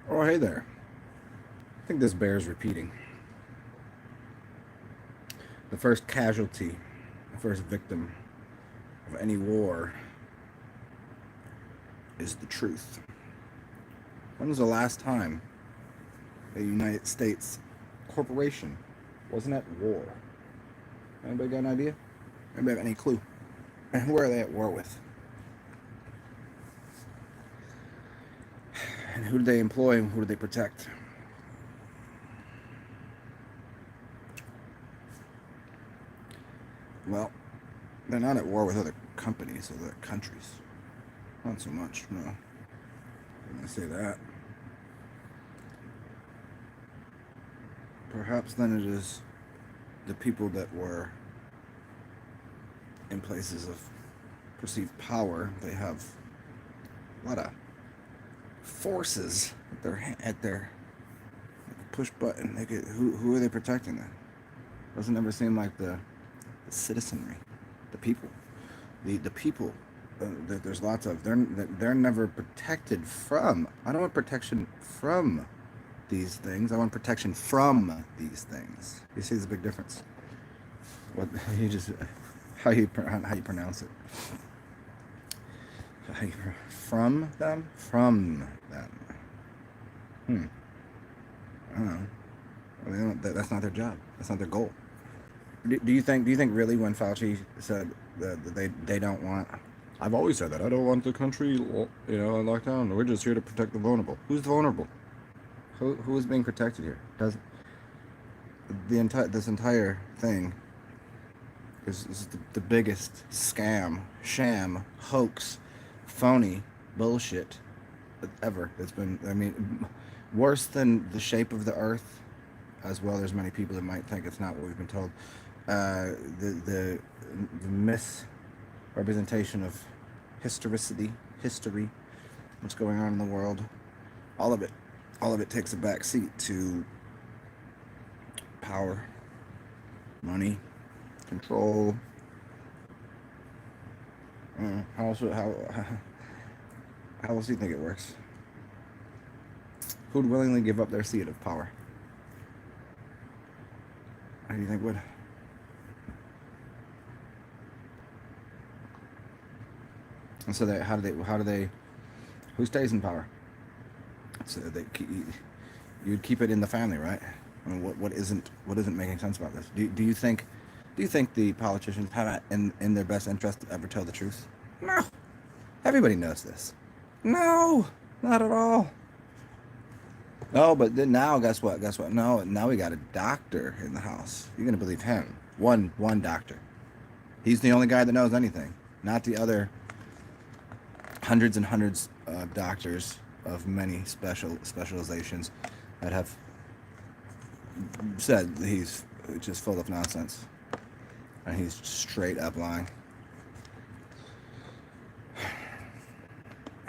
Oh, hey there. I think this bears repeating. The first casualty, the first victim of any war is the truth. When was the last time a United States corporation wasn't at war? Anybody got an idea? Anybody have any clue? And who are they at war with? And who do they employ and who do they protect? Well, they're not at war with other companies, other countries. Not so much, no. I'm gonna say that. Perhaps then it is the people that were in places of perceived power. They have a lot of forces at their push button. They get, who are they protecting then? Doesn't ever seem like the citizenry, the people, the people. There's lots of they're never protected from. I don't want protection from these things. I want protection from these things. You see, there's a big difference. What you just how you pronounce it? From them, from them. Hmm. I don't know. Well, that's not their job. That's not their goal. Do you think really when Fauci said that they don't want? I've always said that I don't want the country, on lockdown. We're just here to protect the vulnerable. Who's the vulnerable? Who is being protected here? Does the entire this entire thing is the biggest scam, sham, hoax, phony bullshit ever. It's been, I mean, worse than the shape of the earth as well. There's many people that might think it's not what we've been told. The misrepresentation of historicity, history, what's going on in the world, all of it, all of it takes a back seat to power, money, control. How else? How else do you think it works? Who'd willingly give up their seat of power? How do you think would? And so how do they? Who stays in power? So you'd keep it in the family, right? I mean, what isn't making sense about this? Do you think the politicians have it in their best interest to ever tell the truth? No. Everybody knows this. No, not at all. Oh, but then now, guess what? Guess what? No, now we got a doctor in the house. You're gonna believe him. One doctor. He's the only guy that knows anything. Not the other hundreds and hundreds of doctors of many specializations that have said he's just full of nonsense and he's straight up lying.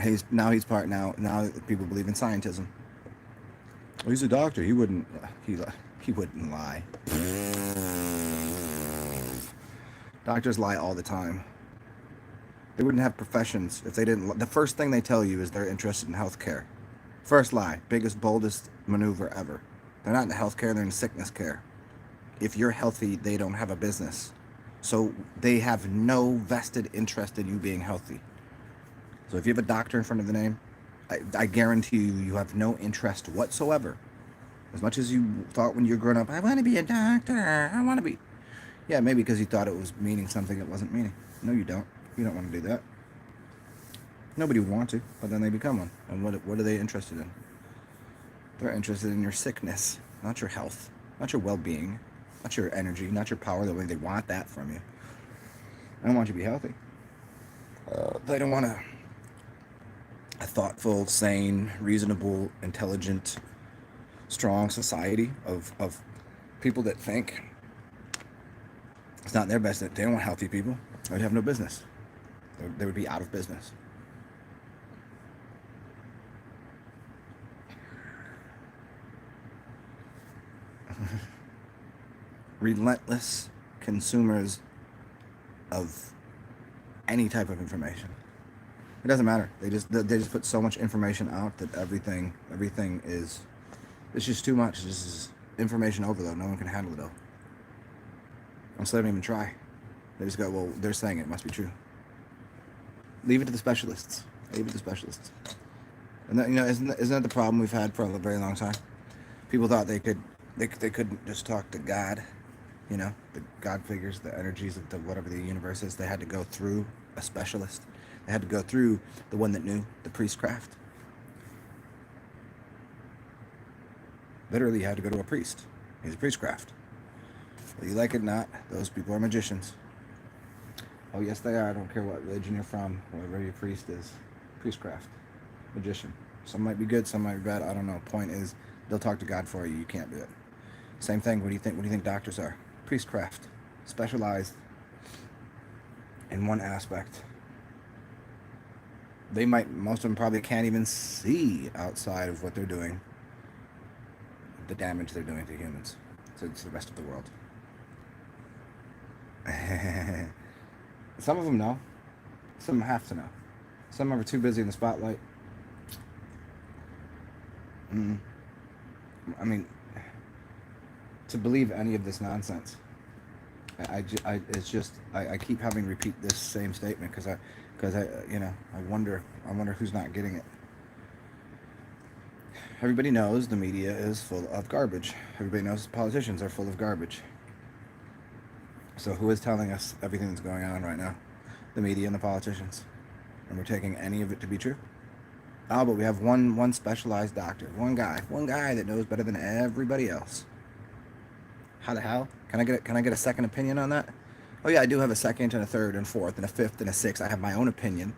He's part now people believe in scientism. Well, he's a doctor. He wouldn't lie. Doctors lie all the time. They wouldn't have professions if they didn't. The first thing they tell you is they're interested in healthcare. First lie, biggest, boldest maneuver ever. They're not in healthcare, they're in sickness care. If you're healthy, they don't have a business. So they have no vested interest in you being healthy. So if you have a doctor in front of the name, I guarantee you have no interest whatsoever. As much as you thought when you were growing up, I want to be a doctor, I want to be. Yeah, maybe because you thought it was meaning something it wasn't meaning. No, you don't. You don't want to do that. Nobody would want to, but then they become one. And what are they interested in? They're interested in your sickness, not your health, not your well-being, not your energy, not your power. The way they want that from you. They don't want you to be healthy. They don't want a thoughtful, sane, reasonable, intelligent, strong society of people that think. It's not in their best. They don't want healthy people. They'd have no business. They would be out of business. Relentless consumers of any type of information. It doesn't matter. They just put so much information out that everything is, it's just too much. This is information overload. No one can handle it all. And so they don't even try. They just go, well, they're saying it must be true. Leave it to the specialists. Leave it to the specialists. And that, isn't that the problem we've had for a very long time? People thought they couldn't just talk to God, the God figures, the energies of whatever the universe is. They had to go through a specialist. They had to go through the one that knew, the priestcraft. Literally, you had to go to a priest. He's a priestcraft. Whether you like it or not, those people are magicians. Oh, yes, they are. I don't care what religion you're from, whatever your priest is. Priestcraft. Magician. Some might be good, some might be bad. I don't know. Point is, they'll talk to God for you. You can't do it. Same thing. What do you think doctors are? Priestcraft. Specialized in one aspect. Most of them probably can't even see outside of what they're doing, the damage they're doing to humans, to the rest of the world. Some of them know. Some have to know. Some are too busy in the spotlight. I mean, to believe any of this nonsense. I keep having to repeat this same statement because I wonder who's not getting it. Everybody knows the media is full of garbage. Everybody knows politicians are full of garbage. So who is telling us everything that's going on right now? The media and the politicians. And we're taking any of it to be true? Oh, but we have one specialized doctor. One guy that knows better than everybody else. How the hell? Can I get a second opinion on that? Oh yeah, I do have a second and a third and fourth and a fifth and a sixth. I have my own opinion.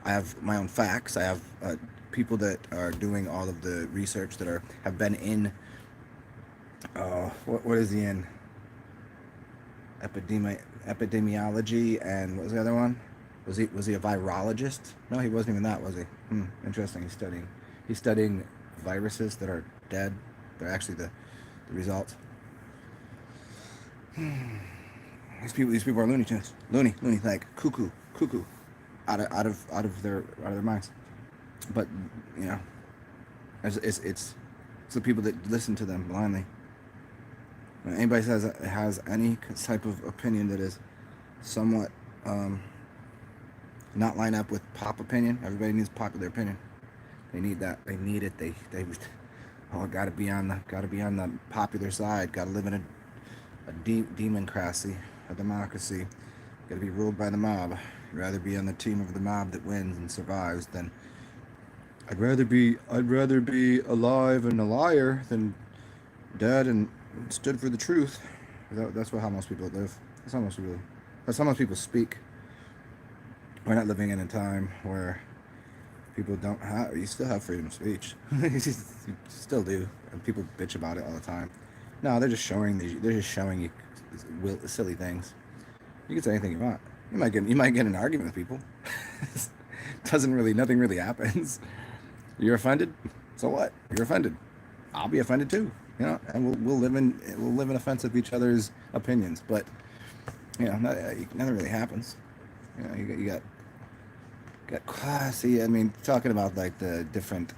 I have my own facts. I have people that are doing all of the research that have been in. What is he in? Epidemiology, and what was the other one? Was he a virologist? No, he wasn't even that, was he? Interesting. He's studying viruses that are dead. They're actually the result. These people are Looney Tunes. Loony, like cuckoo, out of their minds. But it's the people that listen to them blindly. When anybody has any type of opinion that is somewhat not line up with pop opinion. Everybody needs popular opinion. They need that. They need it. They gotta be on the popular side. Gotta live in a democracy, a democracy. Gotta be ruled by the mob. I'd rather be on the team of the mob that wins and survives than I'd rather be alive and a liar than dead and stood for the truth. That's how most people live. That's how most people speak. We're not living in a time where people don't have. You still have freedom of speech. You still do, and people bitch about it all the time. No, they're just showing you silly things. You can say anything you want. You might get in an argument with people. Nothing really happens. You're offended, so what? You're offended. I'll be offended too. And we'll live in offense of each other's opinions. But nothing really happens. You got see. I mean, talking about like the different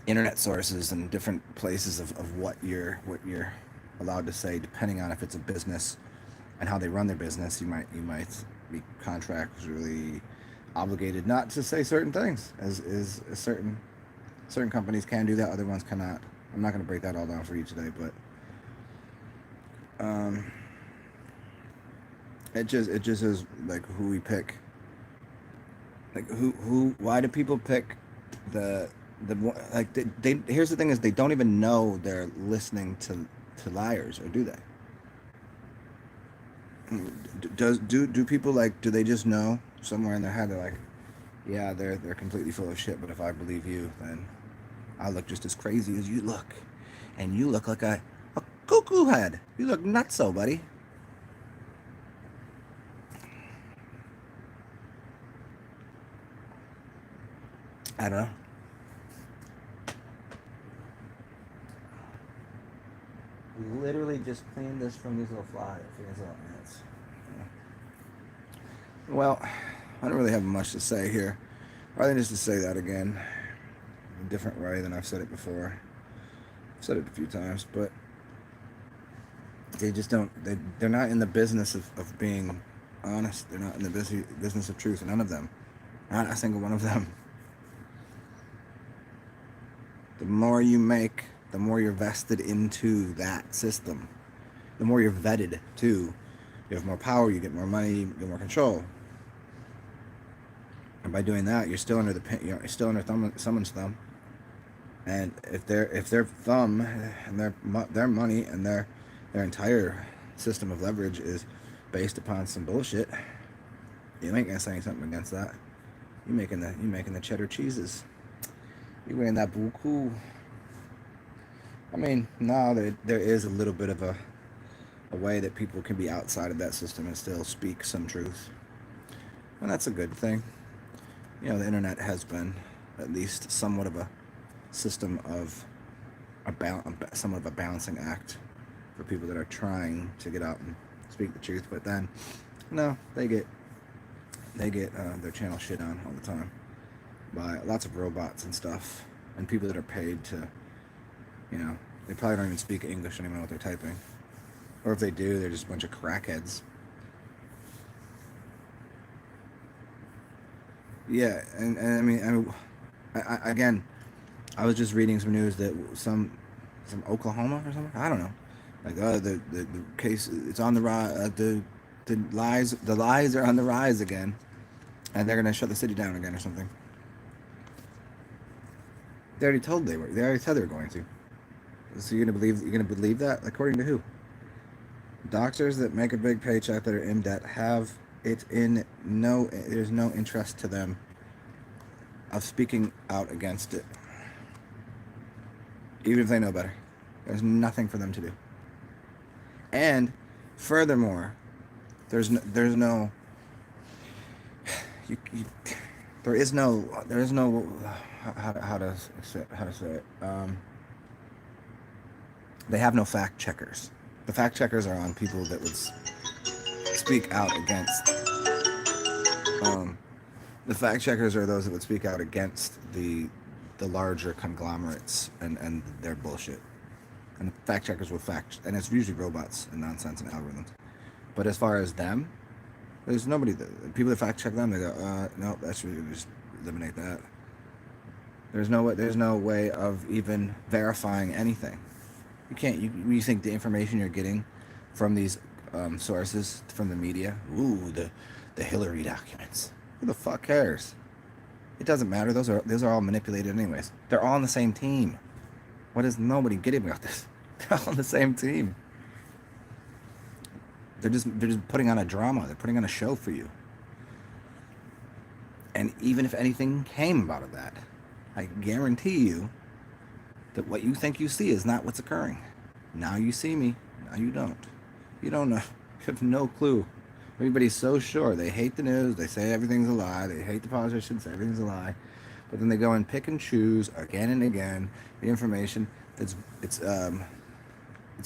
internet sources and different places of what you're allowed to say, depending on if it's a business and how they run their business. You might be contractually obligated not to say certain things, as certain companies can do that, other ones cannot. I'm not going to break that all down for you today, but it just is like who we pick. Like why do people pick the like they here's the thing is they don't even know they're listening to liars, or do they? Do people do they just know somewhere in their head they're like, yeah, they're completely full of shit, but if I believe you, then I look just as crazy as you look, and you look like a cuckoo head. You look nutso, buddy. I don't know. We literally just cleaned this from these little flies, these little ants. Well, I don't really have much to say here. Rather than just to say that again, a different way than I've said it before. I've said it a few times, but they just don't. They're not in the business of being honest. They're not in the business of truth. None of them. Not a single one of them. The more you make, the more you're vested into that system. The more you're vetted too. You have more power. You get more money. You get more control. And by doing that, you're still under you're still under someone's thumb. And if their thumb and their money and their entire system of leverage is based upon some bullshit, you ain't gonna say something against that. You making the cheddar cheeses. You wearing that buku. I mean, no, there is a little bit of a way that people can be outside of that system and still speak some truth, and that's a good thing. You know, the internet has been at least somewhat of a system of somewhat of a balancing act for people that are trying to get out and speak the truth. But then, no, they get their channel shit on all the time by lots of robots and stuff, and people that are paid to, you know, they probably don't even speak English anymore what they're typing, or if they do, they're just a bunch of crackheads. Yeah, and again, I was just reading some news that some Oklahoma or something. I don't know. Like the case, it's on the rise. The lies are on the rise again, and they're gonna shut the city down again or something. They already told they were. They already said they were going to. So you're gonna believe that? According to who? Doctors that make a big paycheck that are in debt have it in no. There's no interest to them of speaking out against it, even if they know better. There's nothing for them to do. And furthermore, there's no you, there is no how to say it. They have no fact checkers. The fact checkers are on people that would speak out against. The fact checkers are those that would speak out against the larger conglomerates and their bullshit. And the fact checkers will and it's usually robots and nonsense and algorithms. But as far as them, there's nobody. People that fact check them, they go, no, that's really just eliminate that. There's no way of even verifying anything. You can't. You think the information you're getting from these sources from the media? Ooh, the Hillary documents. Who the fuck cares? It doesn't matter. Those are all manipulated anyways. They're all on the same team. What is nobody getting about this? They're all on the same team. They're just putting on a drama. They're putting on a show for you. And even if anything came out of that, I guarantee you that what you think you see is not what's occurring. Now you see me. Now you don't. You don't know. You have no clue. Everybody's so sure. They hate the news. They say everything's a lie. They hate the politicians. Everything's a lie. But then they go and pick and choose again and again the information that's it's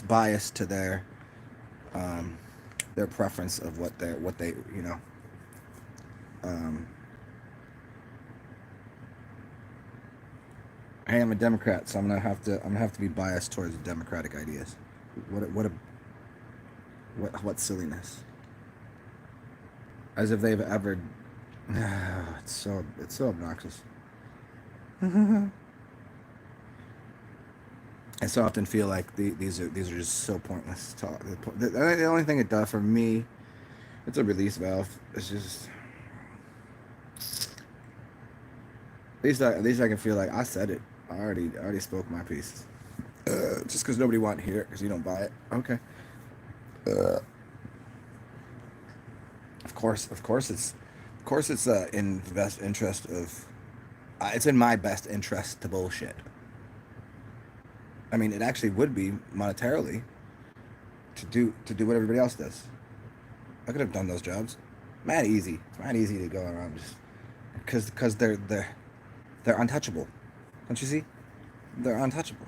biased to their preference of what they you know. Hey, I'm a Democrat, so I'm gonna have to be biased towards Democratic ideas. What silliness! As if they've ever. It's so obnoxious. I so often feel like these are just so pointless. The only thing it does for me, it's a release valve. It's just at least I can feel like I said it. I already spoke my piece. Just because nobody want to hear it because you don't buy it. Okay. Of course it's in the best interest of. It's in my best interest to bullshit. I mean, it actually would be monetarily to do what everybody else does. I could have done those jobs. Mad easy. It's mad easy to go around just because they're untouchable. Don't you see? They're untouchable.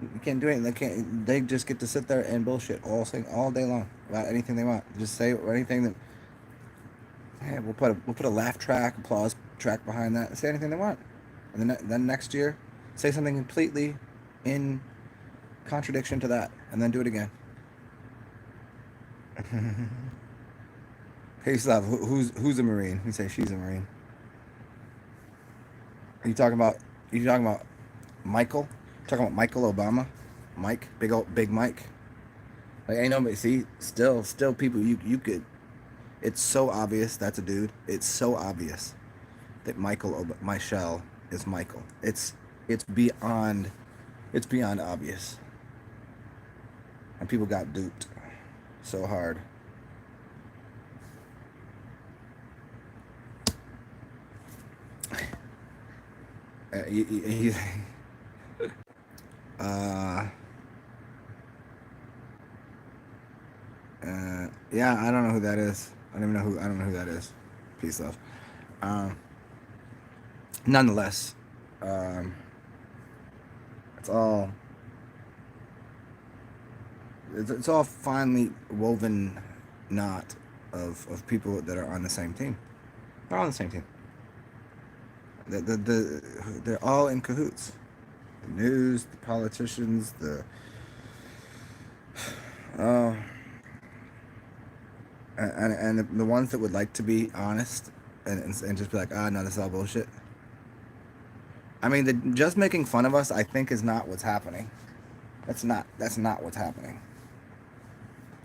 You can't do anything. They just get to sit there and bullshit all day long about anything they want. Just say anything that. Hey, we'll put a laugh track, applause track behind that, and say anything they want, and then next year, say something completely in contradiction to that, and then do it again. Hey, Slav, who's a Marine? You say she's a Marine. Are you talking about? Are you talking about Michael? Talking about Michael Obama? Mike, big Mike. Like ain't nobody. See, still people. You could. It's so obvious that's a dude. It's so obvious that Michelle is Michael. It's beyond. It's beyond obvious. And people got duped so hard. He, uh, yeah, I don't know who that is. I don't know who that is. Peace love. Um, Nonetheless, um, it's all it's all finely woven knot of people that are on the same team. They're all on the same team. They're all in cahoots. The news, the politicians, uh, and the ones that would like to be honest and just be like, ah, no, this is all bullshit. I mean, just making fun of us, I think, is not what's happening. That's not what's happening.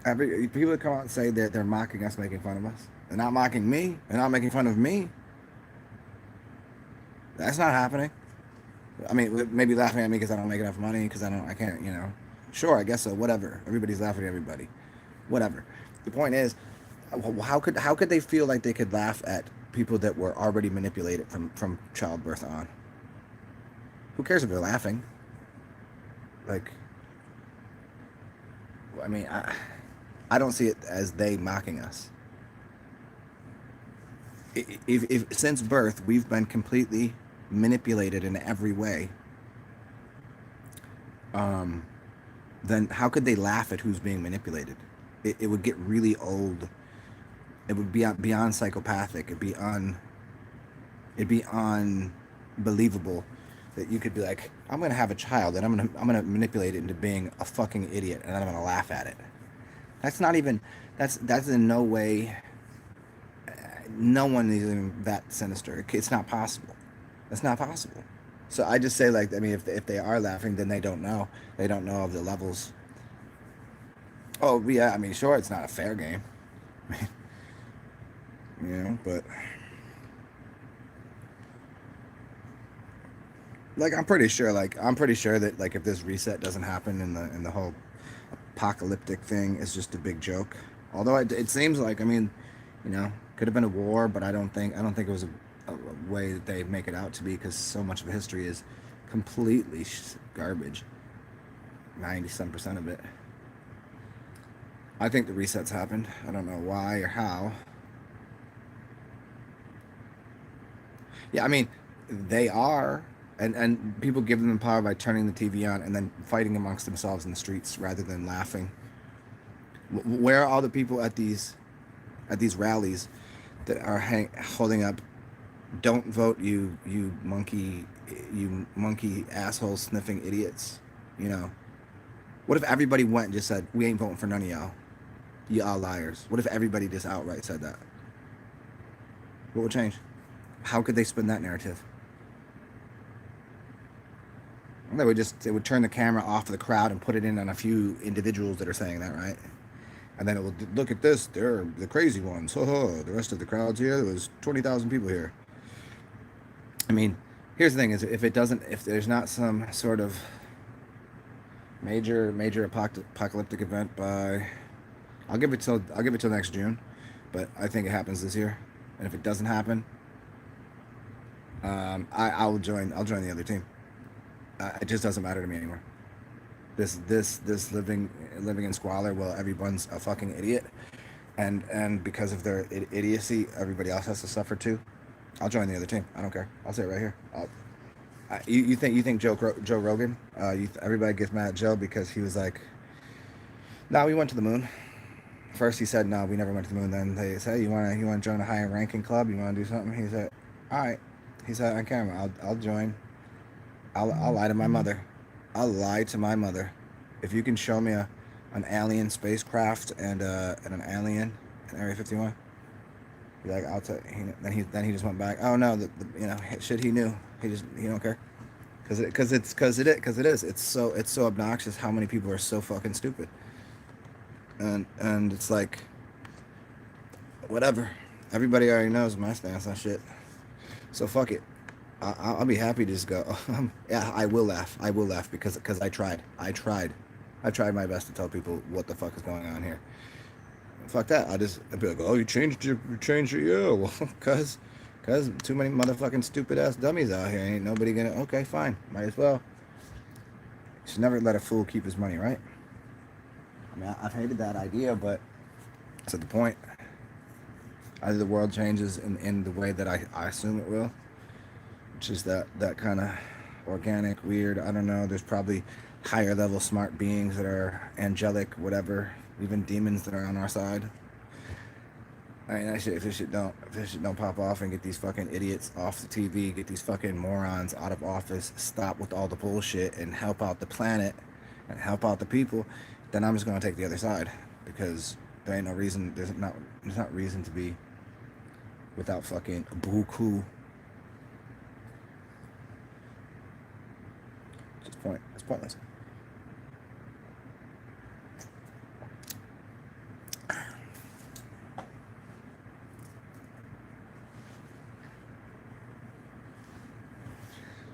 People that come out and say that they're mocking us, making fun of us. They're not mocking me. They're not making fun of me. That's not happening. I mean, maybe laughing at me because I don't make enough money because I can't, you know. Sure, I guess so. Whatever. Everybody's laughing at everybody. Whatever. The point is, how could they feel like they could laugh at people that were already manipulated from childbirth on? Who cares if they're laughing? Like, I mean, I don't see it as they mocking us. If since birth we've been completely manipulated in every way, um, then how could they laugh at who's being manipulated? It would get really old. It would be beyond psychopathic. It'd be unbelievable that you could be like, I'm gonna have a child and I'm gonna manipulate it into being a fucking idiot and then I'm gonna laugh at it. That's not even that's in no way. No one is even that sinister. It's not possible. It's not possible. So I just say like I mean if they are laughing then they don't know. They don't know of the levels. Oh yeah, I mean sure it's not a fair game. You know, but like I'm pretty sure that like if this reset doesn't happen in the whole apocalyptic thing is just a big joke. Although it seems like I mean, you know, could have been a war, but I don't think it was a way that they make it out to be because so much of history is completely garbage. 90% of it. I think the resets happened. I don't know why or how. Yeah, I mean, they are, and people give them power by turning the TV on and then fighting amongst themselves in the streets rather than laughing. Where are all the people at these rallies that are holding up? Don't vote, you monkey asshole sniffing idiots. You know, what if everybody went and just said, we ain't voting for none of y'all, you all liars? What if everybody just outright said that? What would change? How could they spin that narrative? They would turn the camera off of the crowd and put it in on a few individuals that are saying that, right? And then it will look at this. They're the crazy ones. The rest of the crowds here, there was 20,000 people here. I mean, here's the thing: is if there's not some sort of major apocalyptic event by, I'll give it till next June, but I think it happens this year. And if it doesn't happen, I'll join the other team. It just doesn't matter to me anymore. This living in squalor. Well, everyone's a fucking idiot, and because of their idiocy, everybody else has to suffer too. I'll join the other team. I don't care. I'll say it right here. You think Joe Rogan? Everybody gets mad at Joe because he was like, "No, we went to the moon." First he said no, we never went to the moon. Then they said you want to join a higher ranking club? You want to do something? He said, all right. He said on camera, I'll join. I'll lie to my mother. I'll lie to my mother. If you can show me an alien spacecraft and an alien in Area 51, be like, I'll tell. Then he just went back. Oh no, shit he knew. He don't care. Because it is. It's so obnoxious how many people are so fucking stupid. And it's like, whatever. Everybody already knows my stance on shit. So fuck it. I'll be happy to just go. Yeah, I will laugh. I will laugh because I tried. I tried my best to tell people what the fuck is going on here. Fuck that. I'd be like, oh, you changed your yeah. Well, cause too many motherfucking stupid ass dummies out here. Ain't nobody gonna. Okay, fine. Might as well. You should never let a fool keep his money, right? I mean, I've hated that idea, but it's at the point. Either the world changes in the way that I assume it will, which is that kind of organic, weird, I don't know, there's probably higher level smart beings that are angelic, whatever, even demons that are on our side. I mean, if this shit don't pop off and get these fucking idiots off the TV, get these fucking morons out of office, stop with all the bullshit and help out the planet and help out the people, then I'm just gonna take the other side, because there ain't no reason, there's not reason to be without fucking buku. It's pointless.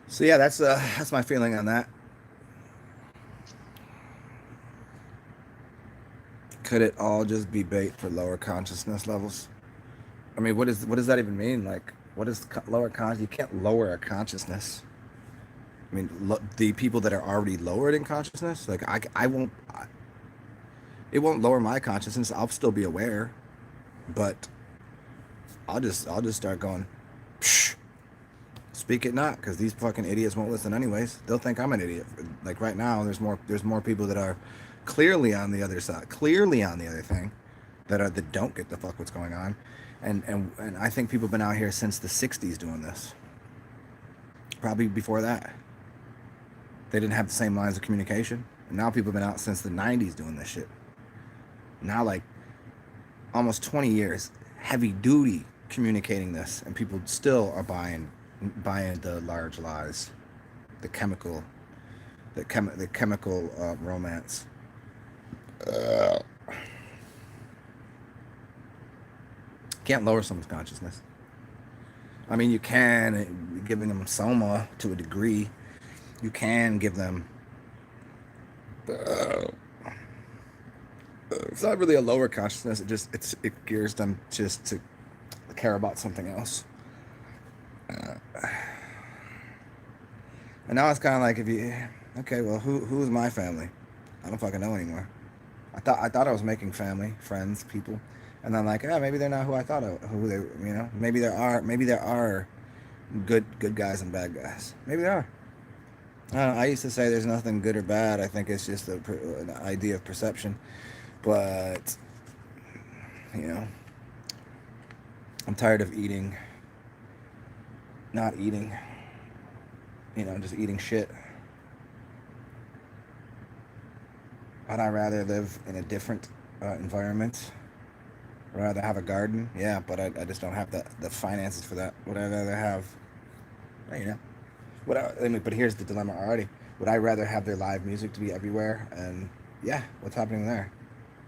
So yeah, that's my feeling on that. Could it all just be bait for lower consciousness levels? I mean, what does that even mean? Like, what is lower conscious? You can't lower a consciousness. I mean, the people that are already lowered in consciousness, like it won't lower my consciousness. I'll still be aware, but I'll just start going, psh, speak it not, because these fucking idiots won't listen anyways. They'll think I'm an idiot. Like right now, there's more people that are clearly on the other side, clearly on the other thing, that don't get the fuck what's going on, and I think people have been out here since the '60s doing this. Probably before that, they didn't have the same lines of communication, and now people have been out since the '90s doing this shit. Now, like almost 20 years, heavy duty communicating this, and people still are buying the large lies, the chemical romance. Can't lower someone's consciousness. I mean, you can, giving them soma to a degree. You can give them. It's not really a lower consciousness. It gears them just to care about something else. And now it's kind of like, okay, well, who's my family? I don't fucking know anymore. I thought I was making family, friends, people, and I'm like, maybe they're not who I thought who they, maybe there are good guys and bad guys. Maybe there are. I used to say there's nothing good or bad. I think it's just an idea of perception. But I'm tired of not eating, just eating shit. I'd rather live in a different environment. I'd rather have a garden, yeah, but I just don't have the finances for that. Would I rather have, but here's the dilemma already. Would I rather have their live music to be everywhere? And yeah, what's happening there?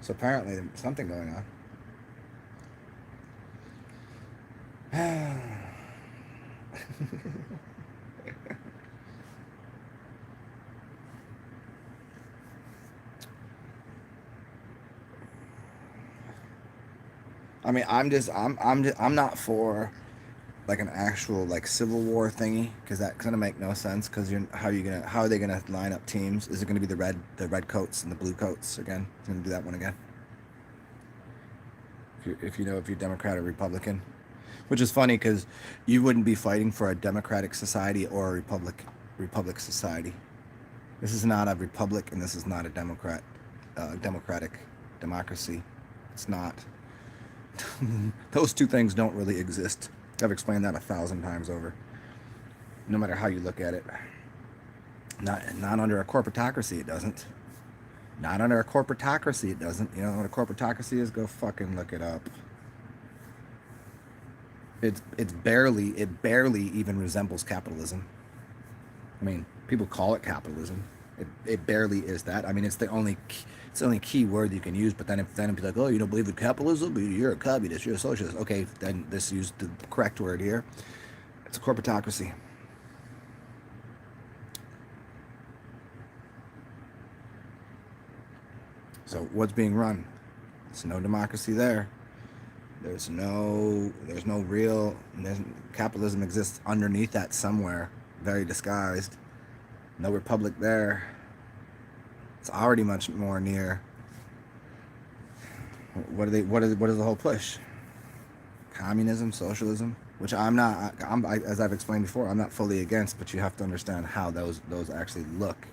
So apparently there's something going on. I mean, I'm not for like an actual like civil war thingy, because that's gonna make no sense. Because how are they gonna line up teams? Is it gonna be the red coats and the blue coats again? It's gonna do that one again. If you're Democrat or Republican, which is funny because you wouldn't be fighting for a democratic society or a republic society. This is not a republic, and this is not a democratic democracy. It's not. Those two things don't really exist. I've explained that 1,000 times over. No matter how you look at it. Not under a corporatocracy, it doesn't. Not under a corporatocracy, it doesn't. You know what a corporatocracy is? Go fucking look it up. It barely even resembles capitalism. I mean, people call it capitalism. It barely is that. I mean, it's the only key word you can use. But then if be like, oh, you don't believe in capitalism, you're a communist, you're a socialist. Okay, then this used the correct word here. It's a corporatocracy. So what's being run? There's no democracy there. There's no real. Capitalism exists underneath that somewhere, very disguised. No republic there. It's already much more near. What is the whole push? Communism, socialism, which I'm not. As I've explained before, I'm not fully against, but you have to understand how those actually look.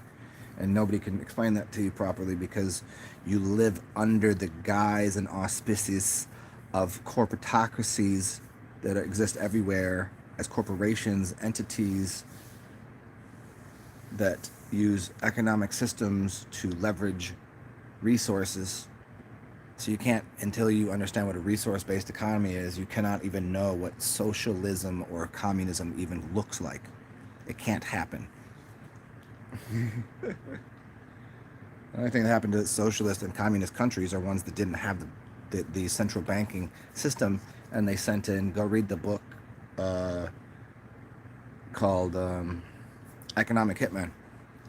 And nobody can explain that to you properly because you live under the guise and auspices of corporatocracies that exist everywhere as corporations, entities that use economic systems to leverage resources. So you can't, until you understand what a resource-based economy is, you cannot even know what socialism or communism even looks like. It can't happen. The only thing that happened to socialist and communist countries are ones that didn't have the central banking system, and they sent in, go read the book called Economic Hitman.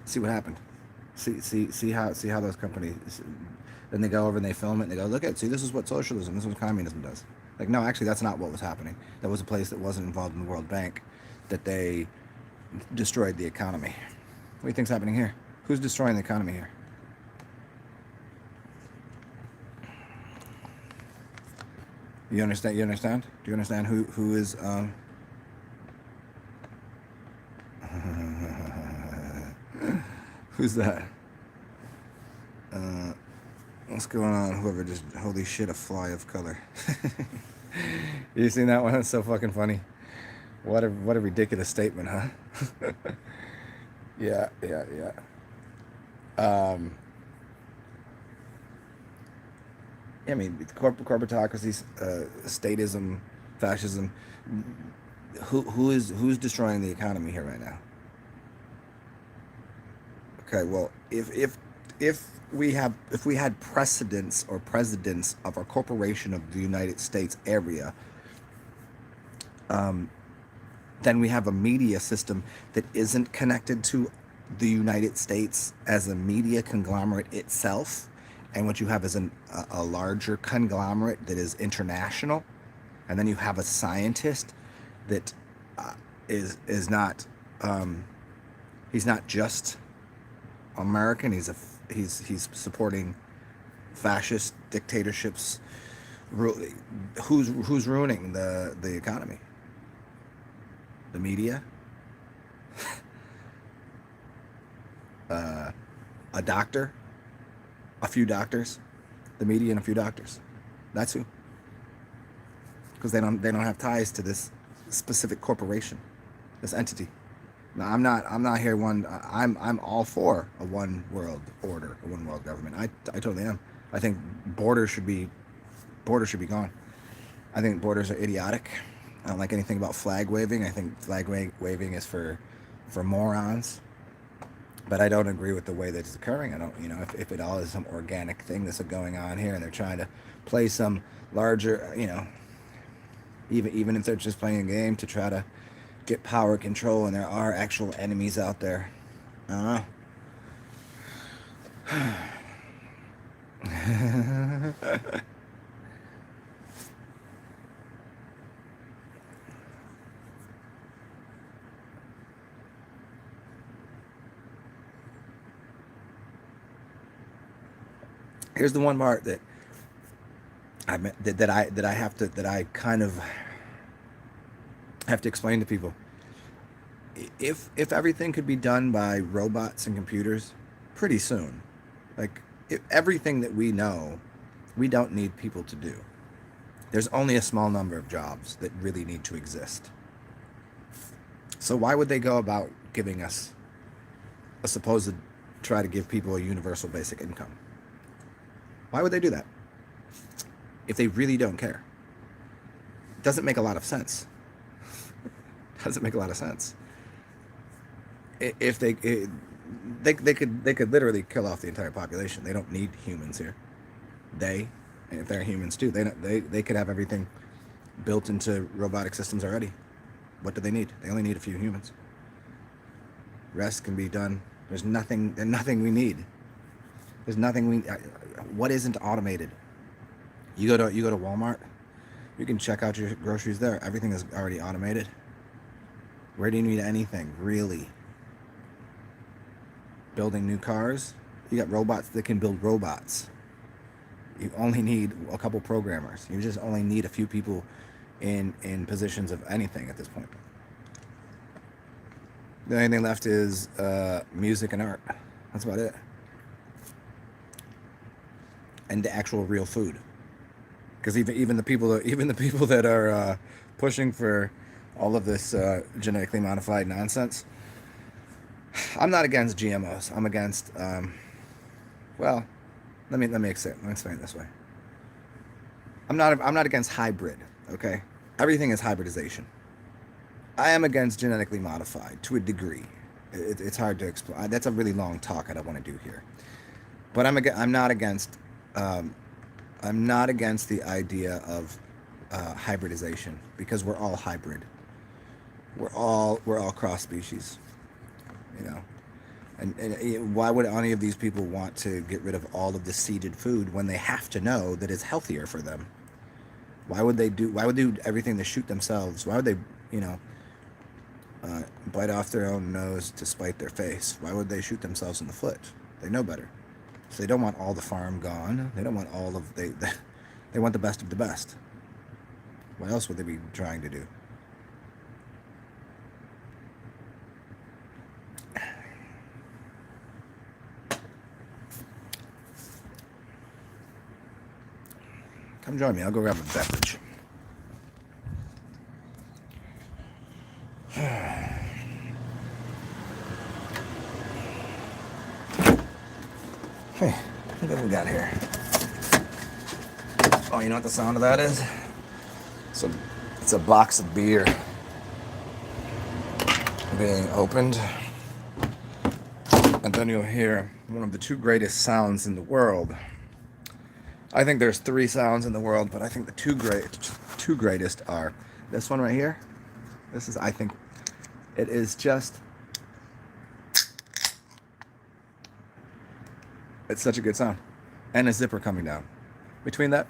See what happened. See how those companies. Then they go over and they film it and they go, look at, see, this is what socialism, this is what communism does. Like, no, actually, that's not what was happening. That was a place that wasn't involved in the World Bank, that they destroyed the economy. What do you think's happening here? Who's destroying the economy here? You understand? You understand? Do you understand who is? Who's that? What's going on? Whoever just, holy shit, a fly of color. You seen that one? That's so fucking funny. What a ridiculous statement, huh? Yeah. I mean, corporatocracies, statism, fascism. Who's destroying the economy here right now? Okay, well, if we had precedents or presidents of our corporation of the United States area, then we have a media system that isn't connected to the United States as a media conglomerate itself, and what you have is a larger conglomerate that is international, and then you have a scientist that is not he's not just American. He's supporting fascist dictatorships. Who's ruining the economy? The media. A doctor, a few doctors, the media, and a few doctors. That's who. Because they don't have ties to this specific corporation, this entity. Now, I'm not here I'm all for a one world order, a one world government. I totally am. I think borders should be gone. I think borders are idiotic. I don't like anything about flag waving. I think flag waving is for morons. But I don't agree with the way that it's occurring. I don't, if it all is some organic thing that's going on here, and they're trying to play some larger, even if they're just playing a game to try to get power control, and there are actual enemies out there. I don't know. Here's the one part that I kind of have to explain to people. If everything could be done by robots and computers pretty soon, like everything that we know we don't need people to do. There's only a small number of jobs that really need to exist. So why would they go about giving us a supposed try to give people a universal basic income? Why would they do that if they really don't care? It doesn't make a lot of sense. It doesn't make a lot of sense. If they could literally kill off the entire population. They don't need humans here. And if they're humans too, they could have everything built into robotic systems already. What do they need? They only need a few humans. Rest can be done. There's nothing we need. There's nothing what isn't automated? You go to Walmart, you can check out your groceries there. Everything is already automated. Where do you need anything, really? Building new cars, you got robots that can build robots. You only need a couple programmers. You just only need a few people in positions of anything at this point. The only thing left is music and art. That's about it. And the actual real food. Because even the people that are pushing for all of this genetically modified nonsense, I'm not against GMOs. I'm against well, let me explain it this way. I'm not against hybrid. Okay, everything is hybridization. I am against genetically modified to a degree. It's hard to explain. That's a really long talk I don't want to do here. But I'm not against the idea of hybridization, because we're all hybrid. We're all cross species, you know. And why would any of these people want to get rid of all of the seeded food when they have to know that it's healthier for them? Why would they do everything to shoot themselves? Why would they, bite off their own nose to spite their face? Why would they shoot themselves in the foot? They know better. So they don't want all the farm gone. They don't want they want the best of the best. What else would they be trying to do? Come join me. I'll go grab a beverage. Hey, what have we got here? Oh, you know what the sound of that is? It's a box of beer being opened. And then you'll hear one of the two greatest sounds in the world. I think there's 3 sounds in the world, but I think the two greatest are this one right here. I think it is just, it's such a good sound. And a zipper coming down. Between that,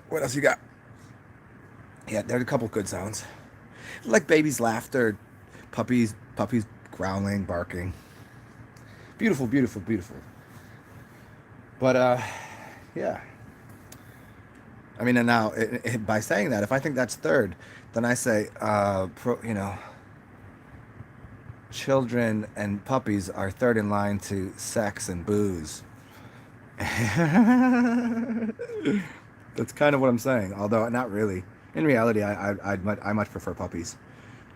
what else you got? Yeah, there's a couple good sounds. Like babies' laughter, puppies growling, barking. Beautiful, beautiful, beautiful. But, yeah. I mean, and now, by saying that, if I think that's third, then I say, children and puppies are third in line to sex and booze. That's kind of what I'm saying, although not really. In reality, I much prefer puppies.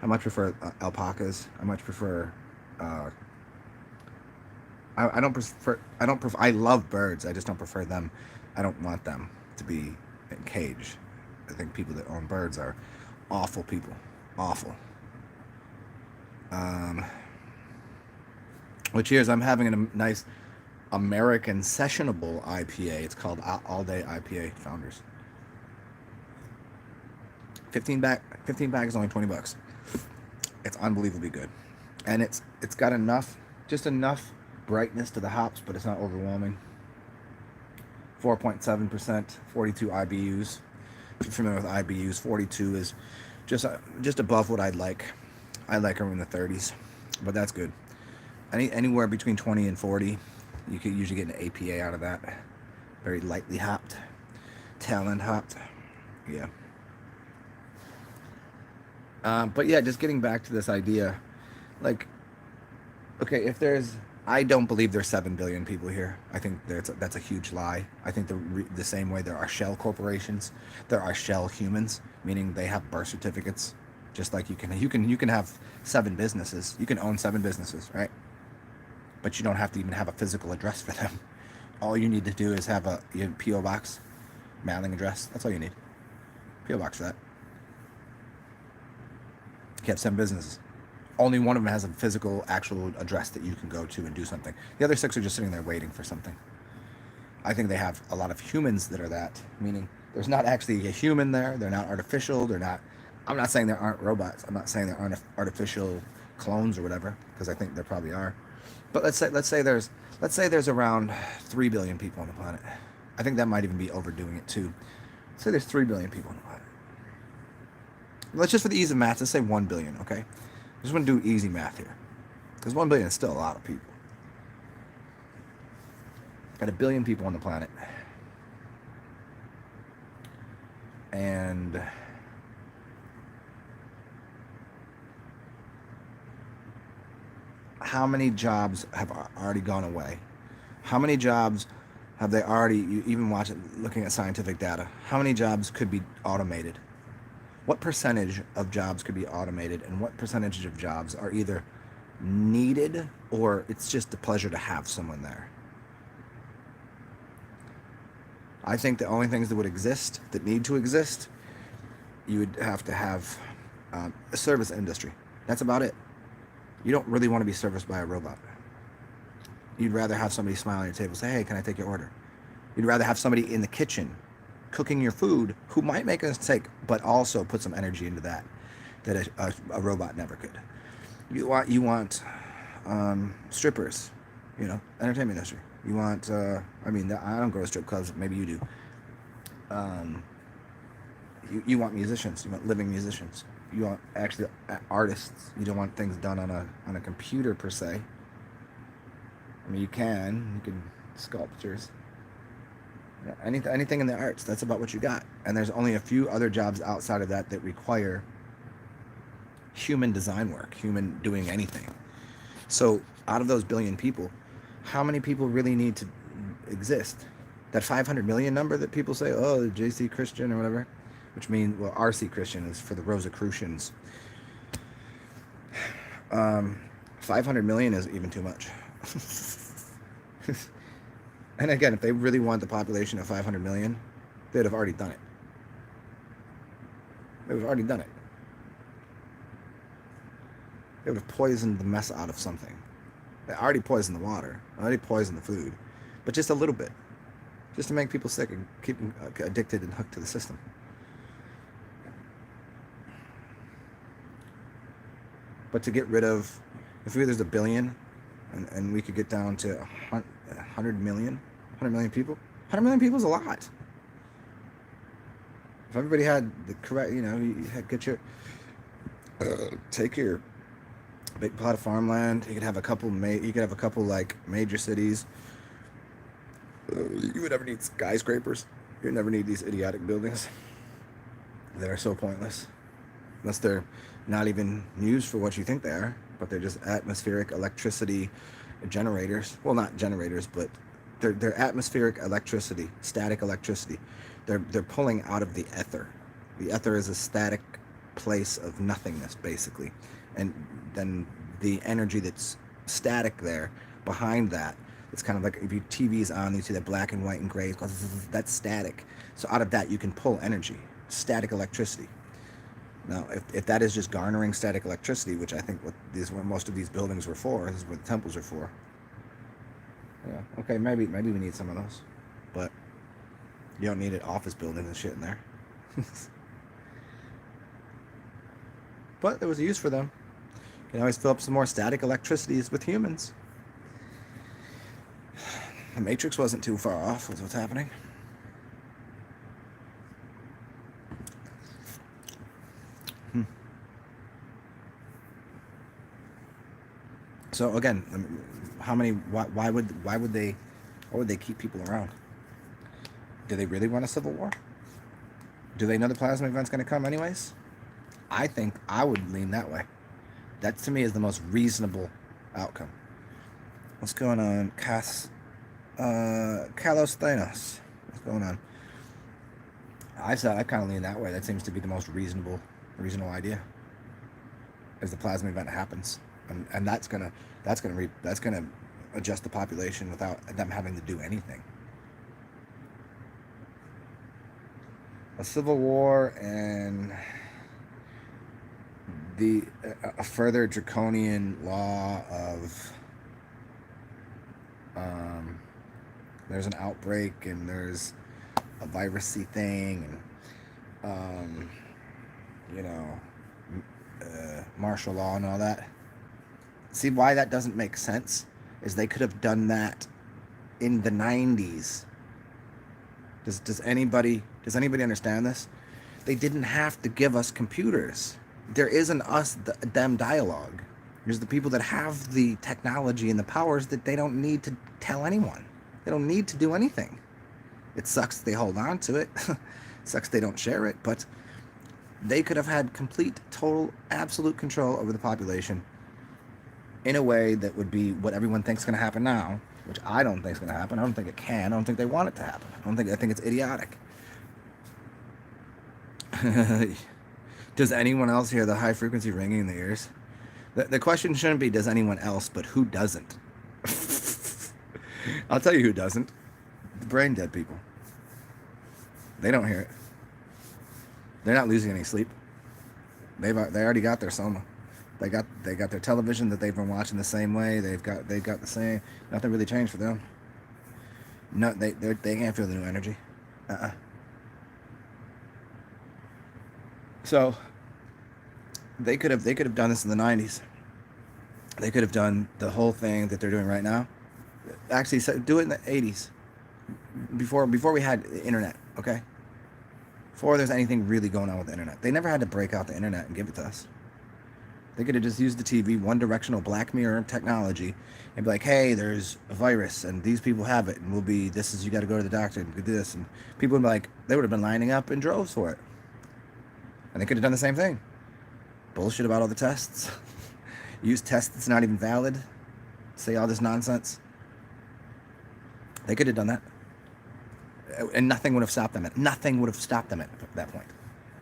I much prefer alpacas. I much prefer. I love birds. I just don't prefer them. I don't want them to be in a cage. I think people that own birds are awful people. Awful. Which years I'm having a nice American sessionable IPA. It's called All Day IPA Founders. 15 bag is only $20. It's unbelievably good, and it's got just enough brightness to the hops, but it's not overwhelming. 4.7%, 42 IBUs. If you're familiar with IBUs, 42 is just above what I'd like. I like them in the 30s, but that's good. Anywhere between 20 and 40, you could usually get an APA out of that. Very lightly hopped, talent hopped, yeah. But yeah, just getting back to this idea, like, okay, if there's I don't believe there's 7 billion people here. I think that's a huge lie. I think the same way there are shell corporations, there are shell humans, meaning they have birth certificates, just like you can have 7 businesses. You can own 7 businesses, right? But you don't have to even have a physical address for them. All you need to do is have a PO box, mailing address. That's all you need. PO box for that. You have 7 businesses. Only one of them has a physical, actual address that you can go to and do something. The other 6 are just sitting there waiting for something. I think they have a lot of humans that are that, meaning there's not actually a human there. They're not artificial. They're not. I'm not saying there aren't robots. I'm not saying there aren't artificial clones or whatever, because I think there probably are. But let's say there's around 3 billion people on the planet. I think that might even be overdoing it too. Let's say there's 3 billion people on the planet. Let's just, for the ease of math, let's say 1 billion, okay? I just want to do easy math here, because 1 billion is still a lot of people. Got 1 billion people on the planet. And how many jobs have already gone away? How many jobs have they already, you even watch it, looking at scientific data, how many jobs could be automated? What percentage of jobs could be automated, and what percentage of jobs are either needed or it's just a pleasure to have someone there? I think the only things that would exist, that need to exist, you would have to have a service industry. That's about it. You don't really want to be serviced by a robot. You'd rather have somebody smile on your table, say, hey, can I take your order? You'd rather have somebody in the kitchen cooking your food who might make a mistake, but also put some energy into that a robot never could. You want strippers, entertainment industry. You want, I don't go to strip clubs, maybe you do. You want musicians, you want living musicians. You want actually artists. You don't want things done on a computer per se. I mean, you can sculptures. Anything in the arts, that's about what you got. And there's only a few other jobs outside of that require human design work, human doing anything. So out of those billion people, how many people really need to exist? That 500 million number that people say, oh, JC Christian or whatever, which means, well, RC Christian is for the Rosicrucians. 500 million is even too much. And again, if they really want the population of 500 million, they'd have already done it. They would have already done it. They would have poisoned the mess out of something. They already poisoned the water, already poisoned the food, but just a little bit, just to make people sick and keep them addicted and hooked to the system. But to get rid of, if there's 1 billion, and we could get down to 100 million people. 100 million people is a lot. If everybody had the correct, take your big plot of farmland. You could have a couple like major cities. You would never need skyscrapers. You would never need these idiotic buildings that are so pointless, unless they're not even used for what you think they are, but they're just atmospheric electricity generators. Well, not generators, but they're atmospheric electricity, static electricity. They're pulling out of the ether. The ether is a static place of nothingness, basically, and then the energy that's static there behind that, it's kind of like if your TV's on, you see that black and white and gray, that's static. So out of that you can pull energy, static electricity. Now, if that is just garnering static electricity, which I think what most of these buildings were for, this is what the temples are for. Yeah, okay, maybe we need some of those, but you don't need an office building and shit in there. But there was a use for them. You can always fill up some more static electricities with humans. The Matrix wasn't too far off with what's happening. So again, how many? Why would they keep people around? Do they really want a civil war? Do they know the plasma event's going to come anyways? I think I would lean that way. That to me is the most reasonable outcome. What's going on? Kalos Thanos. What's going on? I kind of lean that way. That seems to be the most reasonable idea. As the plasma event happens, and that's gonna adjust the population without them having to do anything. A civil war and a further draconian law of there's an outbreak and there's a virusy thing and you know martial law and all that. See why that doesn't make sense is they could have done that in the 90s. Does anybody understand this? They didn't have to give us computers. There is an us-them dialogue. There's the people that have the technology and the powers that they don't need to tell anyone. They don't need to do anything. It sucks they hold on to it. It sucks they don't share it, but they could have had complete, total, absolute control over the population in a way that would be what everyone thinks is going to happen now, which I don't think is going to happen. I don't think it can. I don't think they want it to happen. I think it's idiotic. Does anyone else hear the high frequency ringing in the ears? The question shouldn't be does anyone else, but who doesn't? I'll tell you who doesn't. The brain dead people. They don't hear it. They're not losing any sleep. They already got their soma. They got their television that they've been watching the same way. They've got the same. Nothing really changed for them. No, they can't feel the new energy. So they could have done this in the 90s. They could have done the whole thing that they're doing right now. Actually, do it in the 80s. Before we had the internet, okay? Before there's anything really going on with the internet. They never had to break out the internet and give it to us. They could have just used the TV, one-directional Black Mirror technology, and be like, hey, there's a virus, and these people have it, and you got to go to the doctor and do this. And people would be like, they would have been lining up in droves for it. And they could have done the same thing. Bullshit about all the tests. Use tests that's not even valid. Say all this nonsense. They could have done that. And nothing would have stopped them. Nothing would have stopped them at that point.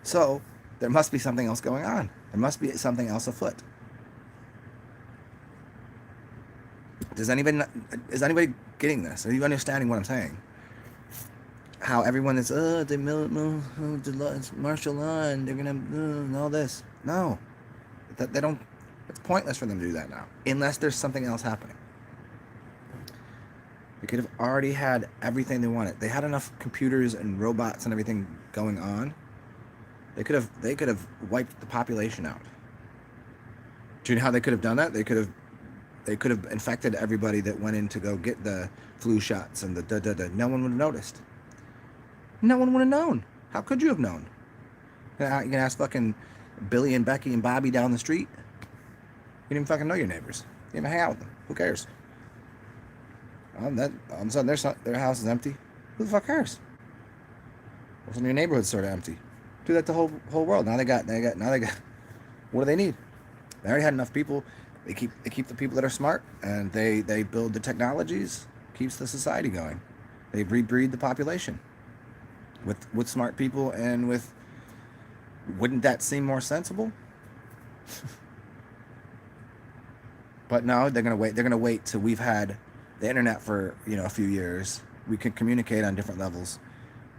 So there must be something else going on. There must be something else afoot. Is anybody getting this? Are you understanding what I'm saying? How everyone is, the martial law, and they're gonna all this. No, they don't. It's pointless for them to do that now, unless there's something else happening. They could have already had everything they wanted. They had enough computers and robots and everything going on. They could have wiped the population out. Do you know how they could have done that? They could have infected everybody that went in to go get the flu shots and the. No one would have noticed. No one would have known. How could you have known? You can ask fucking Billy and Becky and Bobby down the street. You didn't even fucking know your neighbors. You didn't even hang out with them. Who cares? All of a sudden their house is empty. Who the fuck cares? All of a sudden your neighborhood's sort of empty. Do that to the whole world. Now they got. What do they need? They already had enough people. They keep the people that are smart, and they build the technologies. Keeps the society going. They rebreed the population with smart people, and with. Wouldn't that seem more sensible? But no, they're gonna wait. They're gonna wait till we've had the internet for a few years. We can communicate on different levels.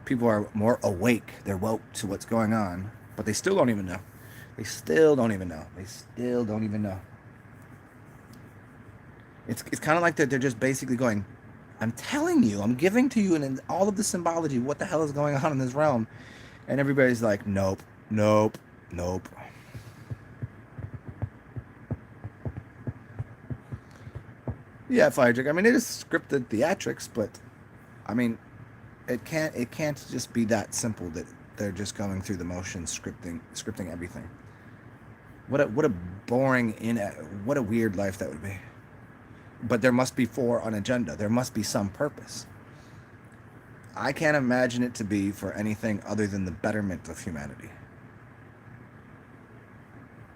People are more awake. They're woke to what's going on, but they still don't even know. They still don't even know. It's kind of like they're just basically going, I'm telling you, I'm giving to you and all of the symbology, what the hell is going on in this realm, and everybody's like, nope. Yeah, Fire. I mean, it is scripted theatrics, but I mean, it can't just be that simple that they're just going through the motions, scripting everything. What a boring what a weird life that would be. But there must be an agenda. There must be some purpose. I can't imagine it to be for anything other than the betterment of humanity.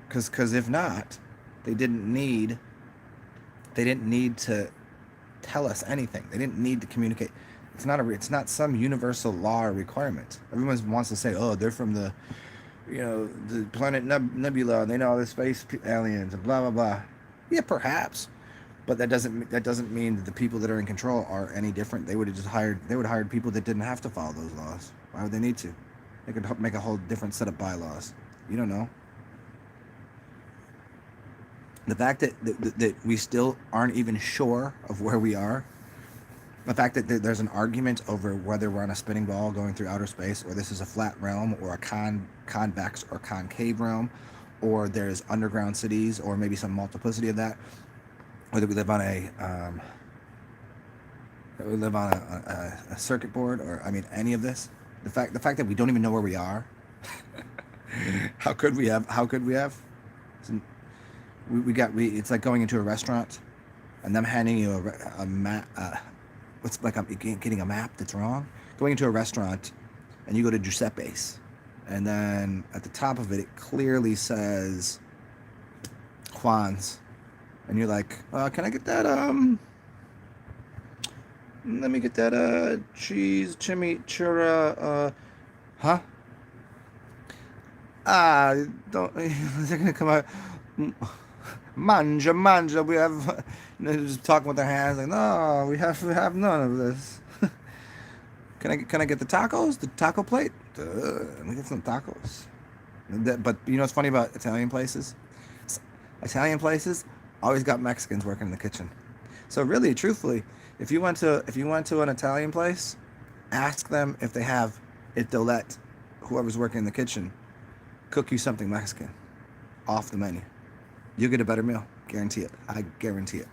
Because if not, they didn't need to tell us anything. They didn't need to communicate. It's not some universal law or requirement. Everyone wants to say, oh, they're from the planet Nebula, and they know all the space aliens and blah blah blah. Yeah, perhaps, but that doesn't mean that the people that are in control are any different. They would have hired people that didn't have to follow those laws. Why would they need to? They could make a whole different set of bylaws. You don't know. The fact that we still aren't even sure of where we are, the fact that there's an argument over whether we're on a spinning ball going through outer space, or this is a flat realm, or a convex or concave realm, or there's underground cities, or maybe some multiplicity of that, or that we live on a circuit board, or I mean any of this. The fact that we don't even know where we are. How could we have? It's like going into a restaurant and them handing you a map. What's like I'm getting a map that's wrong. Going into a restaurant and you go to Giuseppe's, and then at the top of it clearly says Juan's, and you're like, can I get that? Let me get that cheese chimichurri. Huh? Don't. They're gonna come out. Manja. We have just talking with their hands like, no, we have none of this. Can I get the tacos? The taco plate? Let me get some tacos. But you know what's funny about Italian places? Italian places always got Mexicans working in the kitchen. So really, truthfully, if you went to an Italian place, ask them if they'll let whoever's working in the kitchen cook you something Mexican off the menu. You'll get a better meal. Guarantee it. I guarantee it.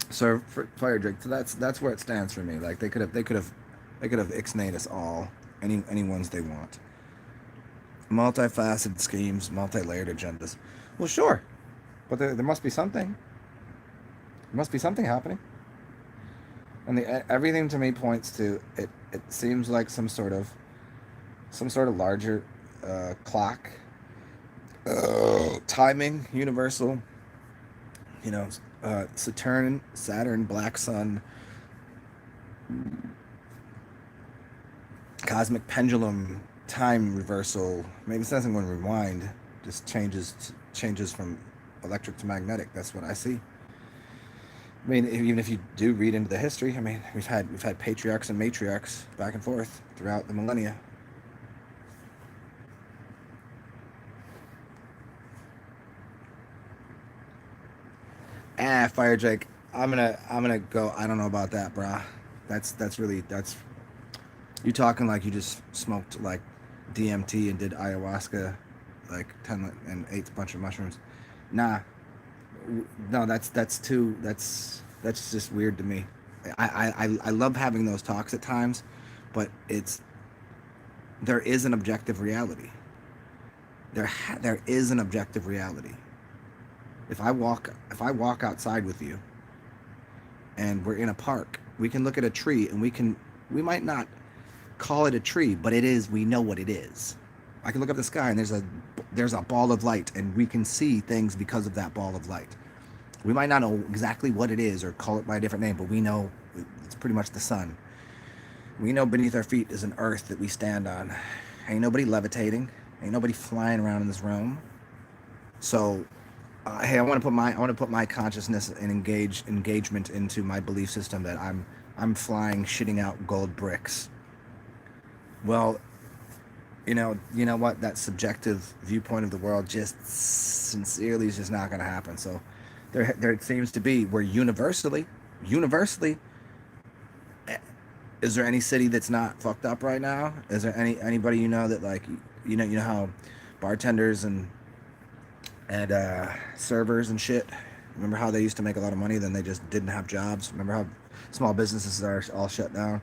So for Fire Drake, so that's where it stands for me. Like they could have ixnayed us all, any ones they want. Multifaceted schemes, multi-layered agendas. Well, sure, but there must be something. There must be something happening. And everything to me points to it. It seems like some sort of larger clock, timing, universal. Saturn, Black Sun, cosmic pendulum, time reversal. Maybe it's nothing going to rewind. Just changes from electric to magnetic. That's what I see. I mean, even if you do read into the history, I mean, we've had patriarchs and matriarchs back and forth throughout the millennia. Fire Drake, I'm gonna go. I don't know about that, brah. That's you talking like you just smoked like DMT and did ayahuasca, like 10 and ate a bunch of mushrooms. Nah, no, that's just weird to me. I love having those talks at times, but there is an objective reality. There is an objective reality. If I walk outside with you and we're in a park, we can look at a tree and we might not call it a tree, but we know what it is. I can look up the sky and there's a ball of light, and we can see things because of that ball of light. We might not know exactly what it is or call it by a different name, but we know it's pretty much the sun. We know beneath our feet is an earth that we stand on. Ain't nobody levitating. Ain't nobody flying around in this realm. So hey, I want to put my consciousness and engagement into my belief system that I'm flying, shitting out gold bricks. Well, you know what? That subjective viewpoint of the world just sincerely is just not going to happen. So there seems to be where universally, is there any city that's not fucked up right now? Is there anybody that like you know how bartenders and servers and shit. Remember how they used to make a lot of money, then they just didn't have jobs? Remember how small businesses are all shut down?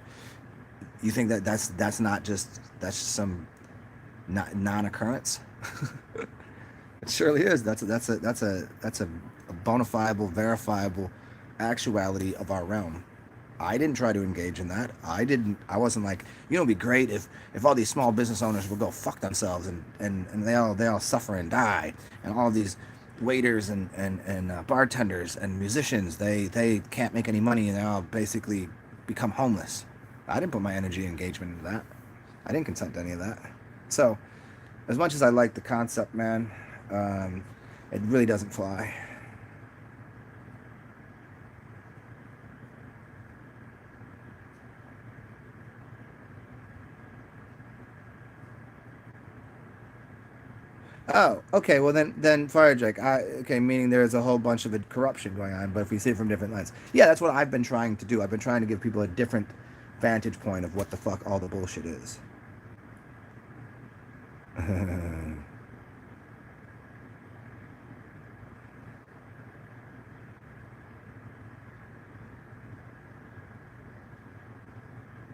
You think that's just some non-occurrence? It surely is. That's a bona fide, verifiable actuality of our realm. I didn't try to engage in that. I wasn't like, it'd be great if all these small business owners would go fuck themselves and they all suffer and die, and all these waiters and bartenders and musicians, they can't make any money and they all basically become homeless. I didn't put my energy and engagement into that. I didn't consent to any of that. So, as much as I like the concept, man, it really doesn't fly. Oh, okay. Well, then fire Jake. Okay, meaning there's a whole bunch of corruption going on, but if we see it from different lens, yeah, that's what I've been trying to do. I've been trying to give people a different vantage point of what the fuck all the bullshit is.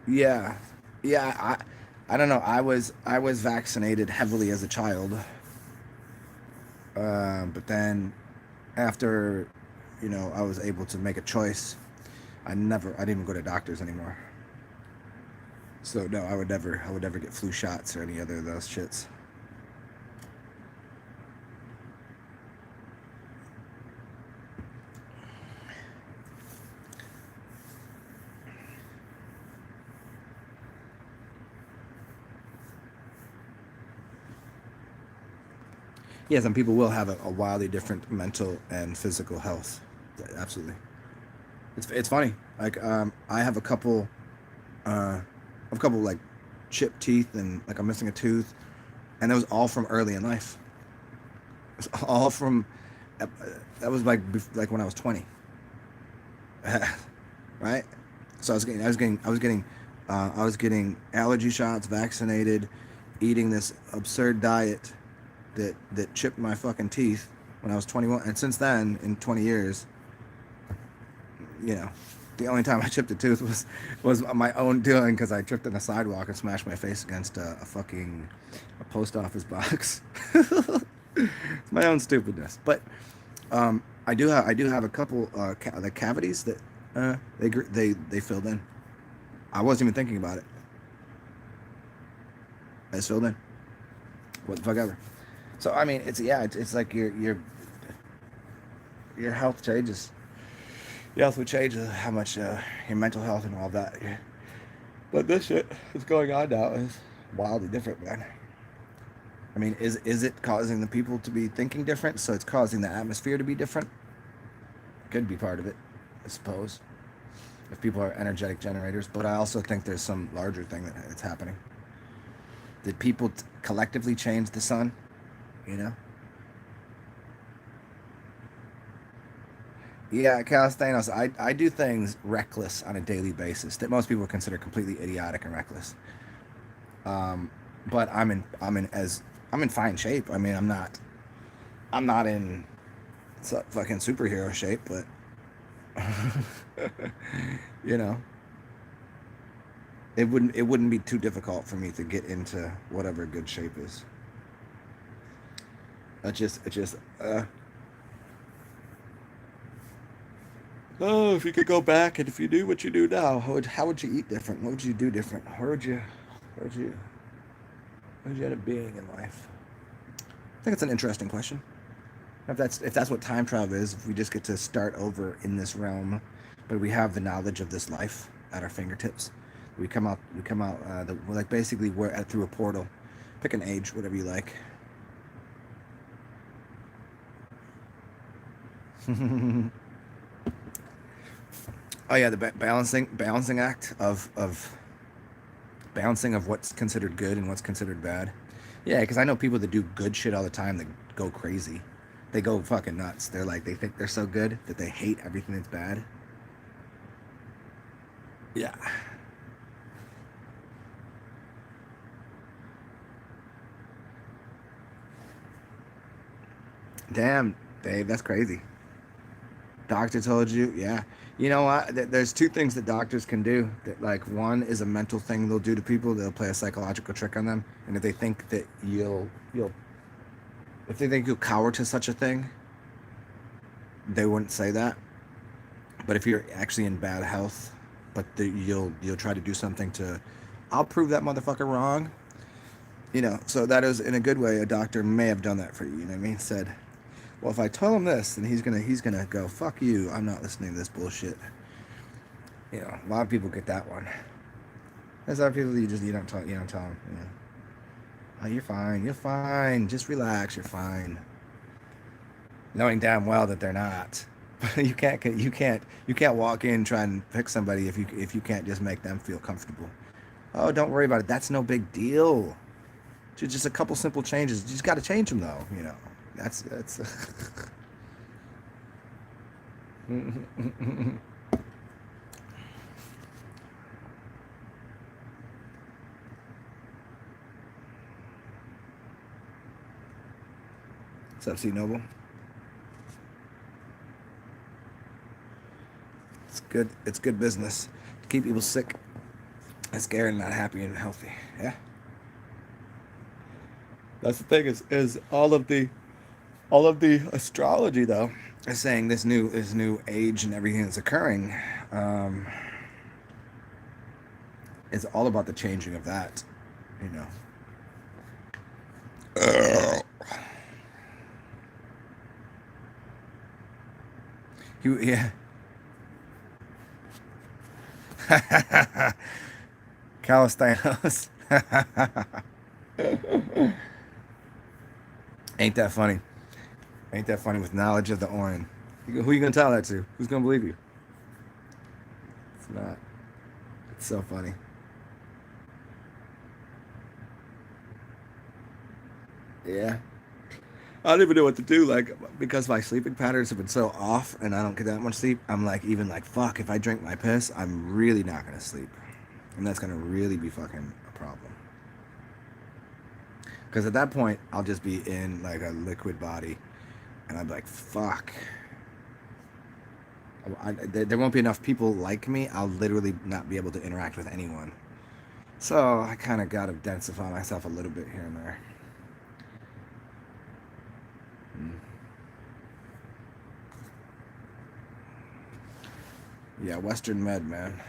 Yeah, yeah. I don't know. I was vaccinated heavily as a child, but then after, I was able to make a choice. I didn't even go to doctors anymore. So no, I would never get flu shots or any other of those shits. Yeah, some people will have a wildly different mental and physical health. Absolutely. It's funny. Like I have a couple, like chipped teeth and like I'm missing a tooth, and that was all from early in life. It's all from that was like when I was 20, right? So I was getting allergy shots, vaccinated, eating this absurd diet that chipped my fucking teeth when I was 21, and since then, in 20 years, you know, the only time I chipped a tooth was my own doing because I tripped on the sidewalk and smashed my face against a fucking a post office box. It's my own stupidness, but I do have a couple like cavities that they filled in. I wasn't even thinking about it. I just filled in. What the fuck ever. So I mean, it's like your health changes. Your health would change how much your mental health and all that. Yeah. But this shit is going on now is wildly different, man. I mean, is it causing the people to be thinking different? So it's causing the atmosphere to be different. Could be part of it, I suppose, if people are energetic generators. But I also think there's some larger thing that's happening. Did people collectively change the sun? You know? Yeah, Castellanos, I do things reckless on a daily basis that most people would consider completely idiotic and reckless. Um, but I'm in fine shape. I mean, I'm not in fucking superhero shape, but you know, it wouldn't be too difficult for me to get into whatever good shape is. It just oh, if you could go back and if you do what you do now, how would you eat different? What would you do different? Where would you end up being in life? I think it's an interesting question. If that's what time travel is, if we just get to start over in this realm, but we have the knowledge of this life at our fingertips, we come out like basically we're through a portal. Pick an age, whatever you like. Oh yeah, the balancing act of balancing of what's considered good and what's considered bad. Yeah, because I know people that do good shit all the time that go crazy. They go fucking nuts. They think they're so good that they hate everything that's bad. Yeah. Damn, Dave, that's crazy. Doctor told you, yeah. You know what? There's two things that doctors can do. That, like, one is a mental thing they'll do to people. They'll play a psychological trick on them, and if they think that if they think you'll cower to such a thing, they wouldn't say that. But if you're actually in bad health, but you'll try to do something to, I'll prove that motherfucker wrong. So that is, in a good way, a doctor may have done that for you. You know what I mean? Said, well, if I tell him this, then he's gonna go, fuck you. I'm not listening to this bullshit. A lot of people get that one. There's other people you don't tell them. Oh, you're fine. You're fine. Just relax. You're fine. Knowing damn well that they're not. you can't walk in trying to pick somebody if you can't just make them feel comfortable. Oh, don't worry about it. That's no big deal. Just a couple simple changes. You just got to change them though. That's. What's up, C Noble? It's good business to keep people sick and scared and not happy and healthy. Yeah. That's the thing is all of the astrology though is saying this new age and everything that's occurring is all about the changing of that. Yeah. Calistanos. Ain't that funny? Ain't that funny with knowledge of the Orion? Who you gonna tell that to? Who's gonna believe you? It's not. It's so funny. Yeah. I don't even know what to do, like, because my sleeping patterns have been so off and I don't get that much sleep. I'm like, even like, fuck, if I drink my piss, I'm really not gonna sleep. And that's gonna really be fucking a problem. Because at that point, I'll just be in like a liquid body and I'll be like, fuck. There won't be enough people like me. I'll literally not be able to interact with anyone. So I kind of got to densify myself a little bit here and there. Yeah, Western Med, man.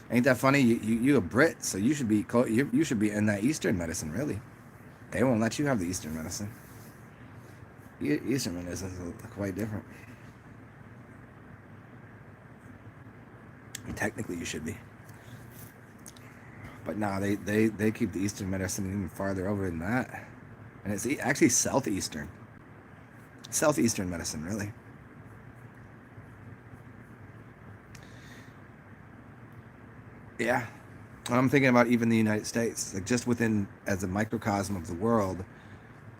Ain't that funny? You a Brit, so you should be you should be in that Eastern medicine, really. They won't let you have the Eastern medicine. Eastern medicine is quite different. Technically, you should be. But nah, they keep the Eastern medicine even farther over than that. And it's actually Southeastern. Southeastern medicine, really. Yeah. I'm thinking about even the United States. Like, just within, as a microcosm of the world,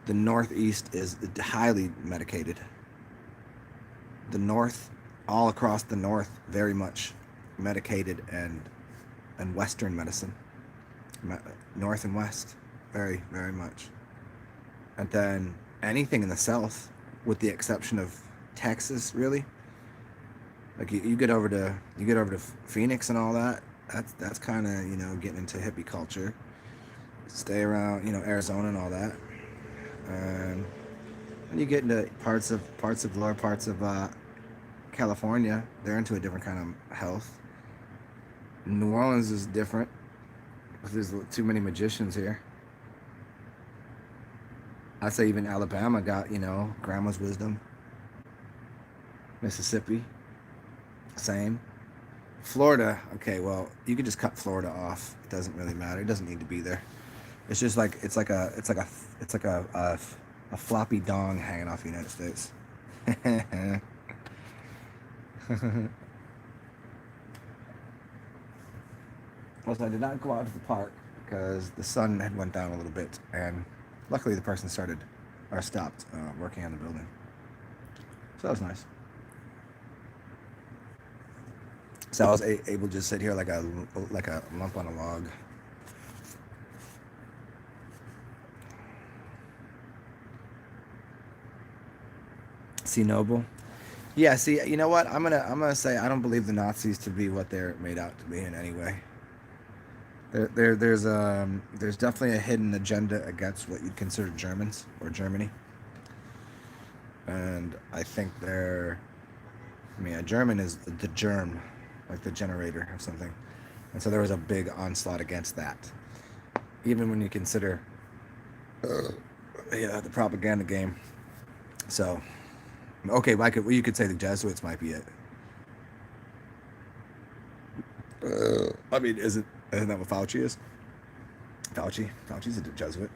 the Northeast is highly medicated. The North, all across the North, very much medicated and Western medicine. North and West, very, very much. And then anything in the South, with the exception of Texas, really. Like you get over to Phoenix and all that. That's kind of getting into hippie culture. Stay around Arizona and all that. And when you get into parts of lower parts of California, they're into a different kind of health. New Orleans is different. There's too many magicians here. I'd say even Alabama got grandma's wisdom. Mississippi, same. Florida, okay, well, you could just cut Florida off. It doesn't really matter. It doesn't need to be there. It's just like it's like a floppy dong hanging off the United States. Also, I did not go out to the park because the sun had went down a little bit, and luckily the person stopped working on the building. So that was nice. So I was able to just sit here like a lump on a log. See Noble? Yeah. See, you know what? I'm gonna say I don't believe the Nazis to be what they're made out to be in any way. There's definitely a hidden agenda against what you'd consider Germans or Germany, and I think a German is the germ. like the generator or something. And so there was a big onslaught against that. Even when you consider the propaganda game. So, okay, you could say the Jesuits might be it. I mean, isn't that what Fauci is? Fauci's a Jesuit.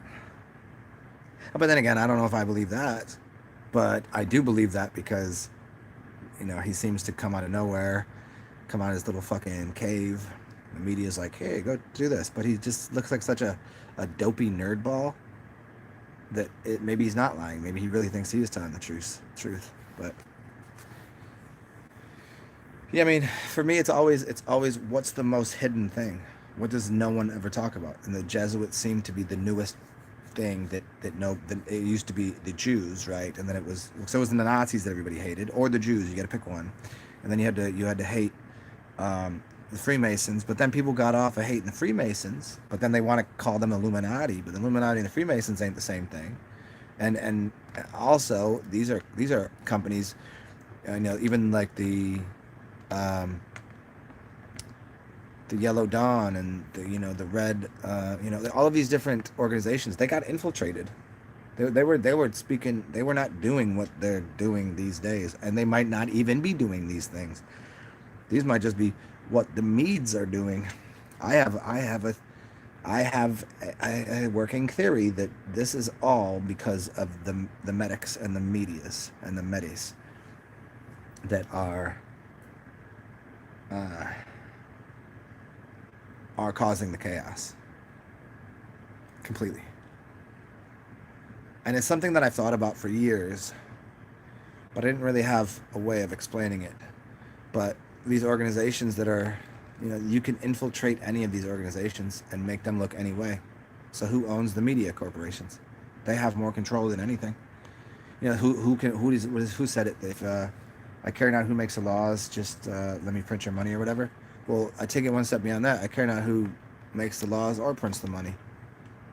But then again, I don't know if I believe that. But I do believe that because, he seems to come out of nowhere, come out of his little fucking cave. The media's like, hey, go do this. But he just looks like such a dopey nerdball that maybe he's not lying. Maybe he really thinks he is telling the truth. But yeah, I mean, for me, it's always what's the most hidden thing? What does no one ever talk about? And the Jesuits seem to be the newest thing that it used to be the Jews, right? And then it was the Nazis that everybody hated, or the Jews. You got to pick one, and then you had to hate the Freemasons. But then people got off of hating the Freemasons, but then they want to call them Illuminati. But the Illuminati and the Freemasons ain't the same thing. And also these are companies, even like the Yellow Dawn and the Red, all of these different organizations, they got infiltrated. They were speaking. They were not doing what they're doing these days, and they might not even be doing these things. These might just be what the Medes are doing. I have a working theory that this is all because of the medics and the medias and the medes that are causing the chaos completely. And it's something that I've thought about for years, but I didn't really have a way of explaining it. But these organizations that are, you can infiltrate any of these organizations and make them look any way. So who owns the media corporations? They have more control than anything. Who said it? If I care not who makes the laws, just let me print your money or whatever. Well, I take it one step beyond that. I care not who makes the laws or prints the money.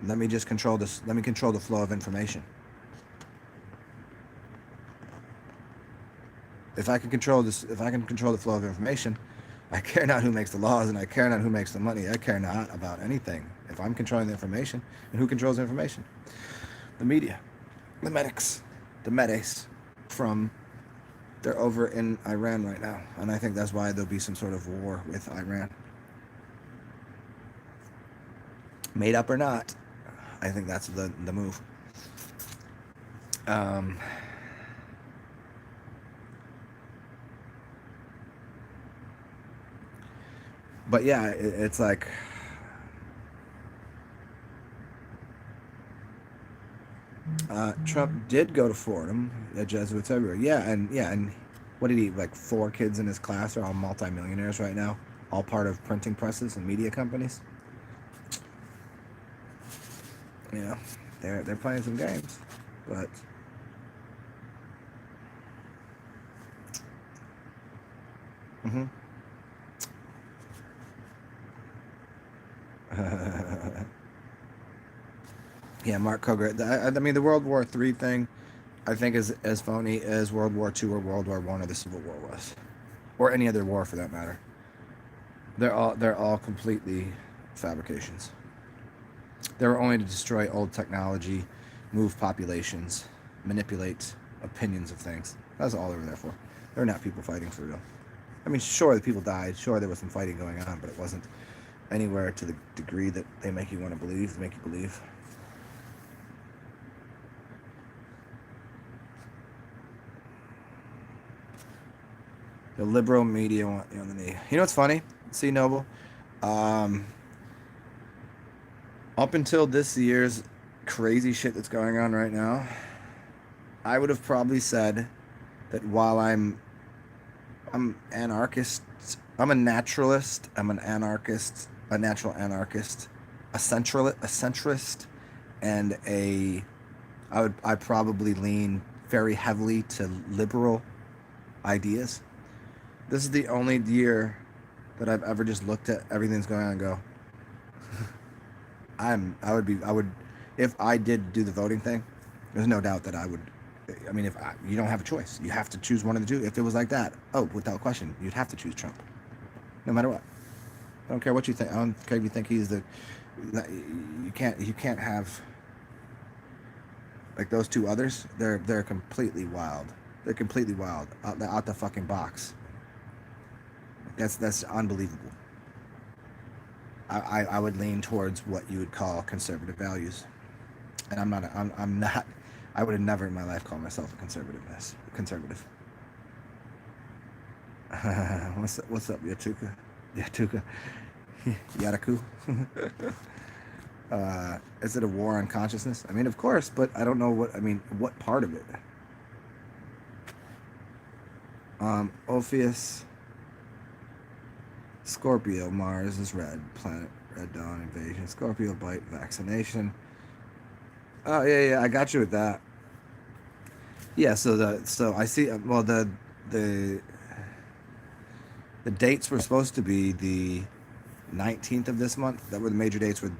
Let me just control this. Let me control the flow of information. If I can control the flow of information, I care not who makes the laws and I care not who makes the money. I care not about anything. If I'm controlling the information, and who controls the information? The media, the medics, the medes they're over in Iran right now. And I think that's why there'll be some sort of war with Iran. Made up or not, I think that's the move. But yeah, it's like Trump did go to Fordham, the Jesuits everywhere. Yeah, and what did he, like 4 kids in his class are all multimillionaires right now, all part of printing presses and media companies. They're playing some games, but yeah, Mark Cogar. I mean, the World War III thing, I think, is as phony as World War II or World War I or the Civil War was, or any other war for that matter. They're all completely fabrications. They were only to destroy old technology, move populations, manipulate opinions of things. That's all they were there for. They were not people fighting for real. I mean, sure, the people died. Sure, there was some fighting going on, but it wasn't anywhere to the degree that they make you want to believe, make you believe. The liberal media want you on the knee. You know what's funny? See, Noble? Up until this year's crazy shit that's going on right now, I would have probably said that while I'm anarchist, I'm a naturalist, I'm an anarchist, a natural anarchist, a centrist, and I probably lean very heavily to liberal ideas. This is the only year that I've ever just looked at everything that's going on and go, I would, if I did do the voting thing, there's no doubt that I would. I mean, you don't have a choice. You have to choose one of the two. If it was like that, without question, you'd have to choose Trump. no matter what. I don't care what you think. I don't care if you think he's the. You can't have like those two others. They're completely wild. They're completely wild. Out the fucking box. That's unbelievable. I would lean towards what you would call conservative values, and I'm not. I would have never in my life called myself a conservative. What's up, Yatuka? Yatuka. Yataku. Is it a war on consciousness? I mean, of course, but I don't know what. I mean, what part of it? Ophius. Scorpio, Mars is red. Planet, red dawn, invasion. Scorpio bite, vaccination. Oh yeah, I got you with that. Yeah, so I see. Well, the the dates were supposed to be the 19th of this month. That were the major dates. Were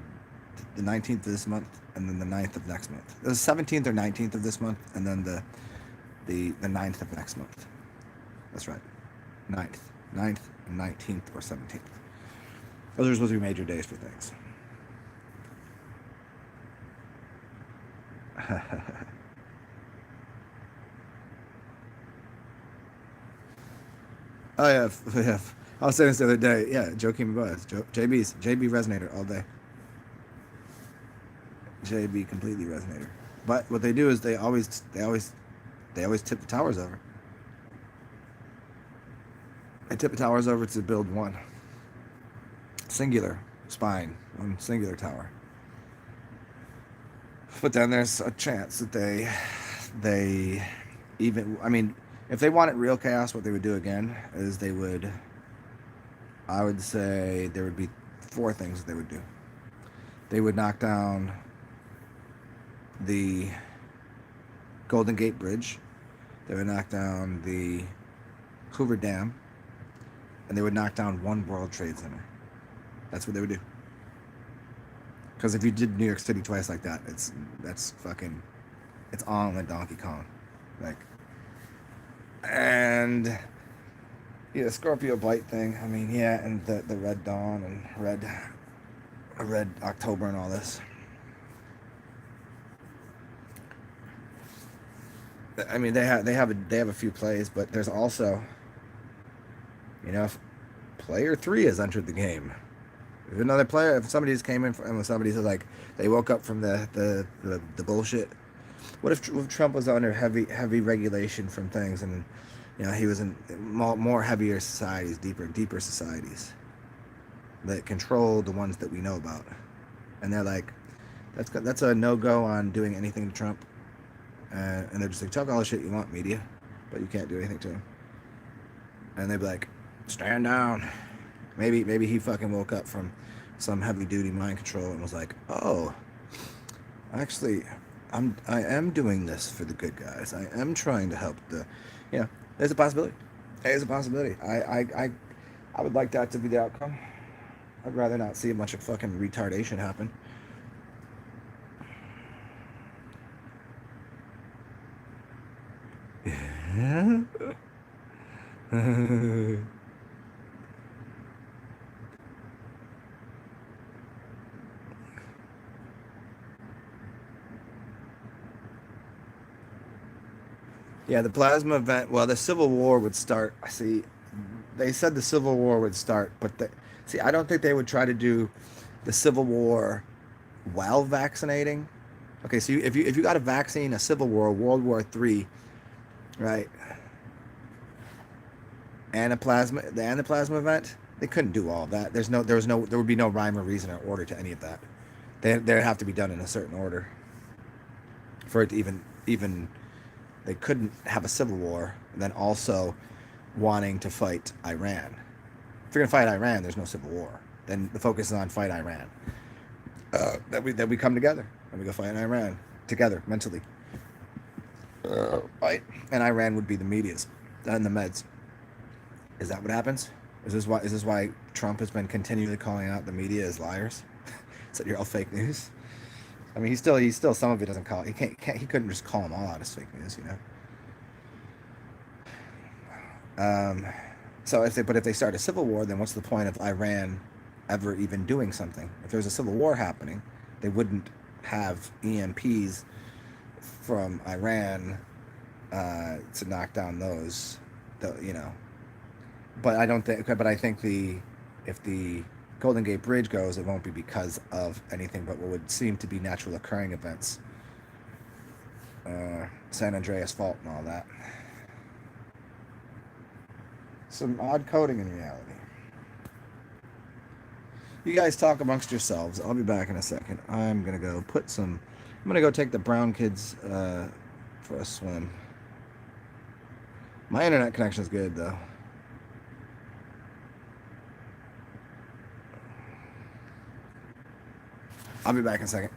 the 19th of this month, and then the 9th of next month. The 17th or 19th of this month, and then the 9th of next month. That's right. 9th, 19th, or 17th. Those are supposed to be major days for things. Oh yeah, yeah. I was saying this the other day. Yeah, Joakim Buzz, JB resonator all day. JB completely resonator. But what they do is they always tip the towers over. They tip the towers over to build one singular spine, one singular tower. But then there's a chance that they even, I mean, if they wanted real chaos, what they would do again is I would say there would be four things that they would do. They would knock down the Golden Gate Bridge. They would knock down the Hoover Dam, and they would knock down One World Trade Center. That's what they would do. Because if you did New York City twice like that, it's on the Donkey Kong, like, and yeah, Scorpio Blight thing. I mean, yeah, and the Red Dawn and Red October and all this. I mean, they have a few plays, but there's also, if player three has entered the game. If another player, if somebody just came in and somebody said like they woke up from the bullshit. What if Trump was under heavy regulation from things, and he was in more heavier societies, deeper societies that control the ones that we know about, and they're like, that's a no go on doing anything to Trump, and they're just like, talk all the shit you want, media, but you can't do anything to him, and they'd be like, stand down. Maybe he fucking woke up from some heavy duty mind control and was like, oh, actually, I am doing this for the good guys. I am trying to help there's a possibility. There's a possibility. I would like that to be the outcome. I'd rather not see a bunch of fucking retardation happen. Yeah. Yeah, the plasma event. Well, the Civil War would start. See, they said the Civil War would start, but I don't think they would try to do the Civil War while vaccinating. Okay, so if you got a vaccine, a Civil War, World War III, right, and the plasma event, they couldn't do all of that. There would be no rhyme or reason or order to any of that. They have to be done in a certain order for it to even they couldn't have a civil war and then also wanting to fight Iran. If you're gonna fight Iran, there's no civil war. Then the focus is on fight Iran. That we come together and we go fight Iran together mentally. Right, and Iran would be the media's and the meds. Is that what happens? Is this why Trump has been continually calling out the media as liars? Said you're all fake news. I mean, he's still some of it doesn't call. He couldn't just call them all out as fake news, So if they start a civil war, then what's the point of Iran ever even doing something? If there's a civil war happening, they wouldn't have EMPs from Iran to knock down those, you know. But I don't think. But I think if the Golden Gate Bridge goes, it won't be because of anything but what would seem to be natural occurring events, San Andreas Fault and all that. Some odd coding in reality. You guys talk amongst yourselves. I'll be back in a second. I'm gonna go put some. I'm gonna go take the brown kids for a swim. My internet connection is good though. I'll be back in a second.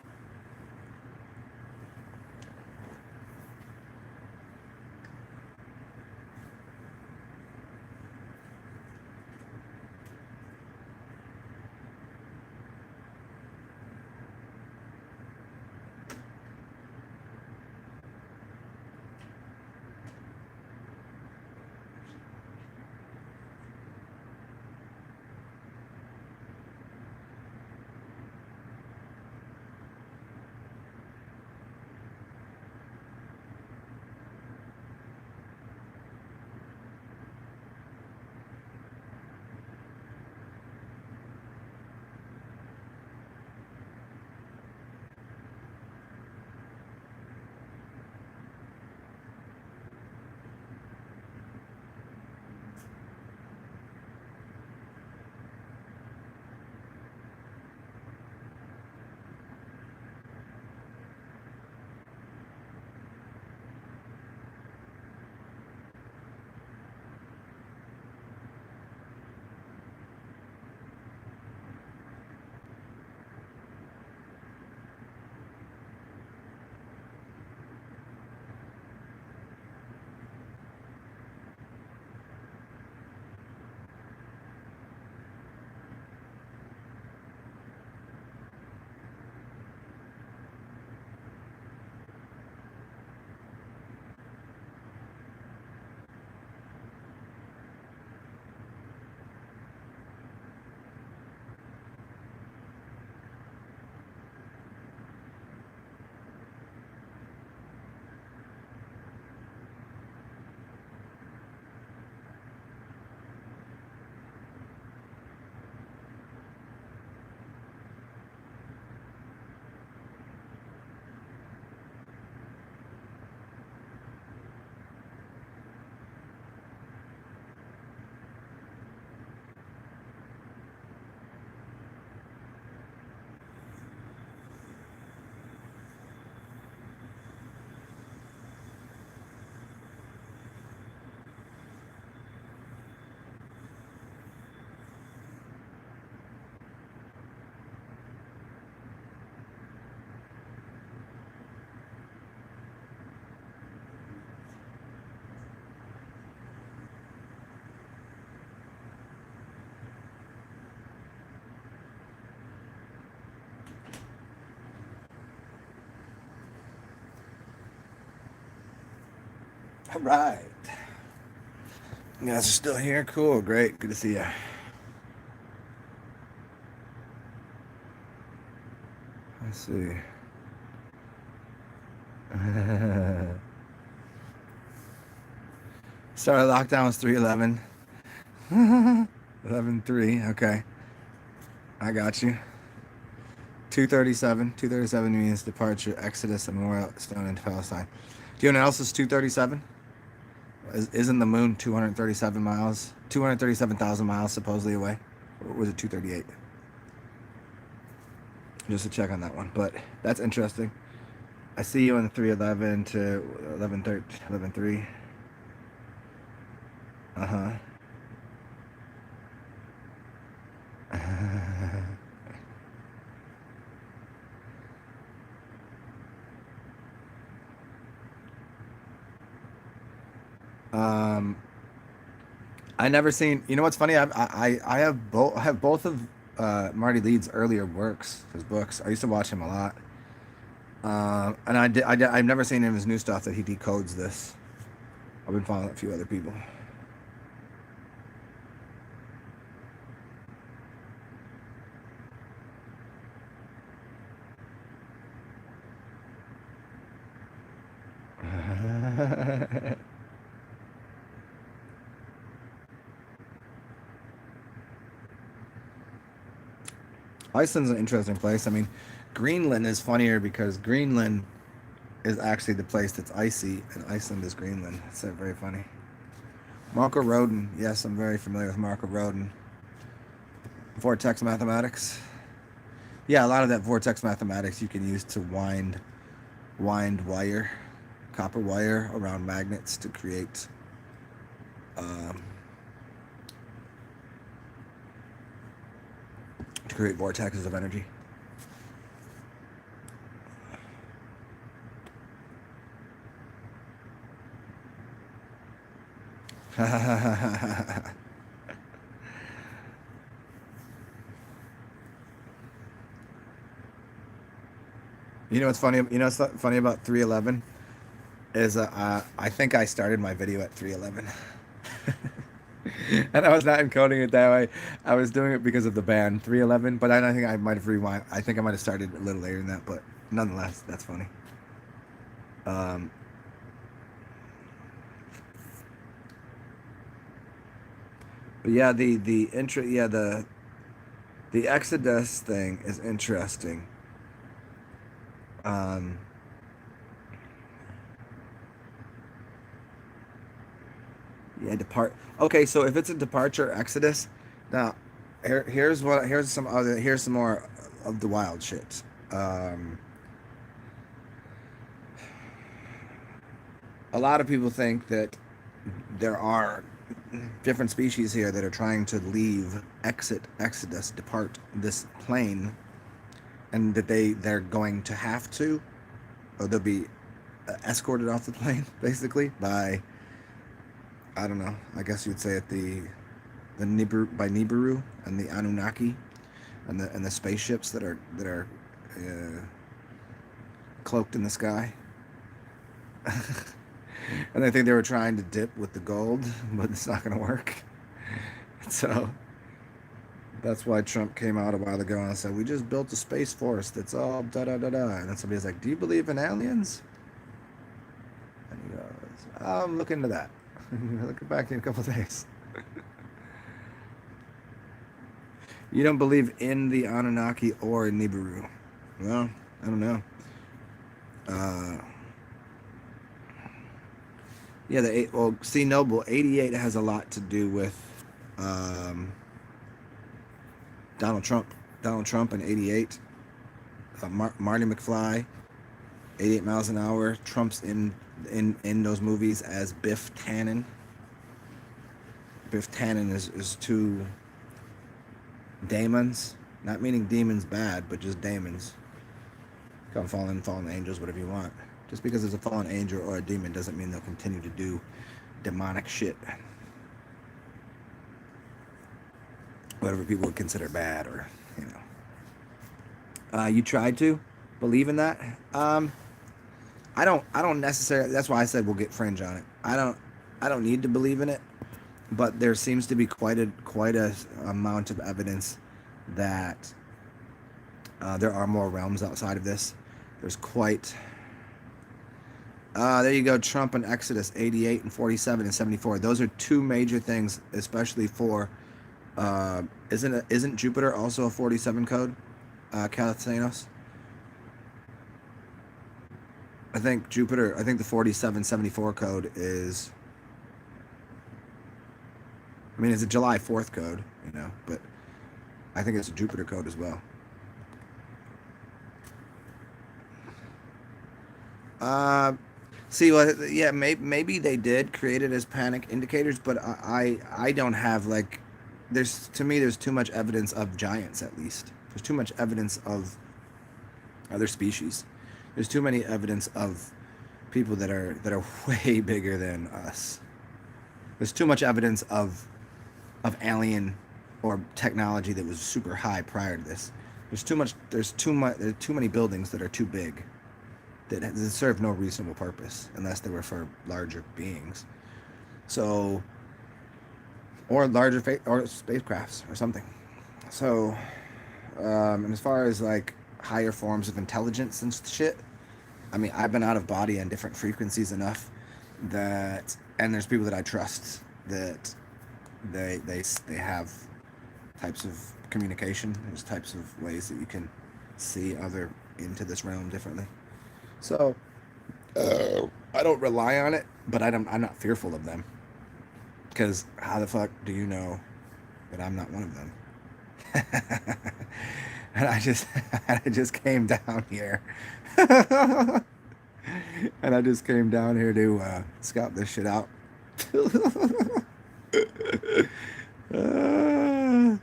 All right. You guys are still here? Cool. Great. Good to see you. Let's see. Started lockdown was 311. 11:3. Okay. I got you. 237. 237 means departure, Exodus, and Memorial Stone into Palestine. Do you know what else is 237? Isn't the moon 237 miles? 237,000 miles supposedly away? Or was it 238? Just to check on that one. But that's interesting. I see you in 311 to 11:3. Uh-huh. um, I never seen. You know what's funny? I have both of Marty Leeds' earlier works, his books. I used to watch him a lot. And I've never seen any of his new stuff that he decodes this. I've been following a few other people. Iceland's an interesting place. I mean, Greenland is funnier because Greenland is actually the place that's icy, and Iceland is Greenland. It's very funny. Marco Rodin. Yes, I'm very familiar with Marco Rodin. Vortex mathematics. Yeah, a lot of that vortex mathematics you can use to wind wire, copper wire around magnets to create um, vortexes of energy. You know what's funny? You know what's funny about 311 is I think I started my video at 311. And I was not encoding it that way. I was doing it because of the band 311, but I think I might have rewind. I think I might have started a little later than that, but nonetheless, that's funny. Um, but yeah, the Exodus thing is interesting. Um, yeah, depart. Okay, so if it's a departure Exodus, now here's some more of the wild shit. Um, a lot of people think that there are different species here that are trying to exodus, depart this plane, and that they're going to have to, or they'll be escorted off the plane, basically by, I don't know. I guess you'd say it the Nibiru and the Anunnaki, and the spaceships that are uh, cloaked in the sky. And I think they were trying to dip with the gold, but it's not going to work. So that's why Trump came out a while ago and said, "We just built a space force that's all da da da da." And then somebody's like, "Do you believe in aliens?" And he goes, "I'm looking into that. I'll look back in a couple of days." You don't believe in the Anunnaki or in Nibiru? Well, I don't know. Uh, yeah, see, Noble 88 has a lot to do with um, Donald Trump. Donald Trump in 88. Marty McFly, 88 miles an hour. Trump's in those movies as Biff Tannen. Biff Tannen is two daemons, not meaning demons bad, but just daemons. Come fallen angels, whatever you want. Just because there's a fallen angel or a demon doesn't mean they'll continue to do demonic shit. Whatever people would consider bad, or you know. You tried to believe in that. I don't necessarily. That's why I said we'll get fringe on it. I don't need to believe in it, but there seems to be quite a amount of evidence that there are more realms outside of this. There's quite. There you go. Trump and Exodus 88 and 47 and 74. Those are two major things, especially for. Isn't Jupiter also a 47 code? Calathanos. I think the 4774 code is. I mean, it's a July 4th code, you know, but I think it's a Jupiter code as well. See, well, yeah, maybe they did create it as panic indicators, but I don't have like, there's too much evidence of giants, at least. There's too much evidence of other species. There's too many evidence of people that are way bigger than us. There's too much evidence of alien or technology that was super high prior to this. There's too many buildings that are too big that serve no reasonable purpose unless they were for larger beings. So, or larger or spacecrafts or something. So, and as far as like higher forms of intelligence and shit, I mean, I've been out of body on different frequencies enough that, and there's people that I trust that they have types of communication. There's types of ways that you can see other into this realm differently. So I don't rely on it, but I'm not fearful of them, because how the fuck do you know that I'm not one of them? And I just came down here, and I just came down here to scout this shit out. uh,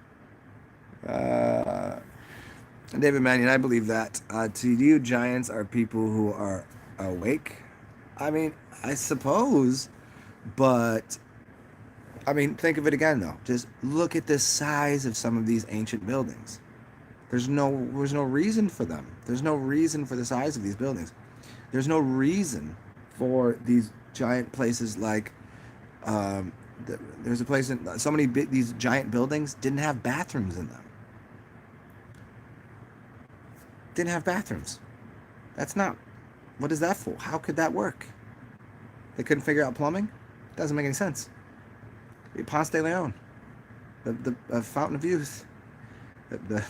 uh, David Mannion, I believe that. To you, giants are people who are awake. I mean, I suppose, but I mean, think of it again though. Just look at the size of some of these ancient buildings. There's no reason for them. There's no reason for the size of these buildings. There's no reason for these giant places like there's a place in so many these giant buildings didn't have bathrooms in them. Didn't have bathrooms. That's not. What is that for? How could that work? They couldn't figure out plumbing. Doesn't make any sense. Ponce de Leon, the fountain of youth, the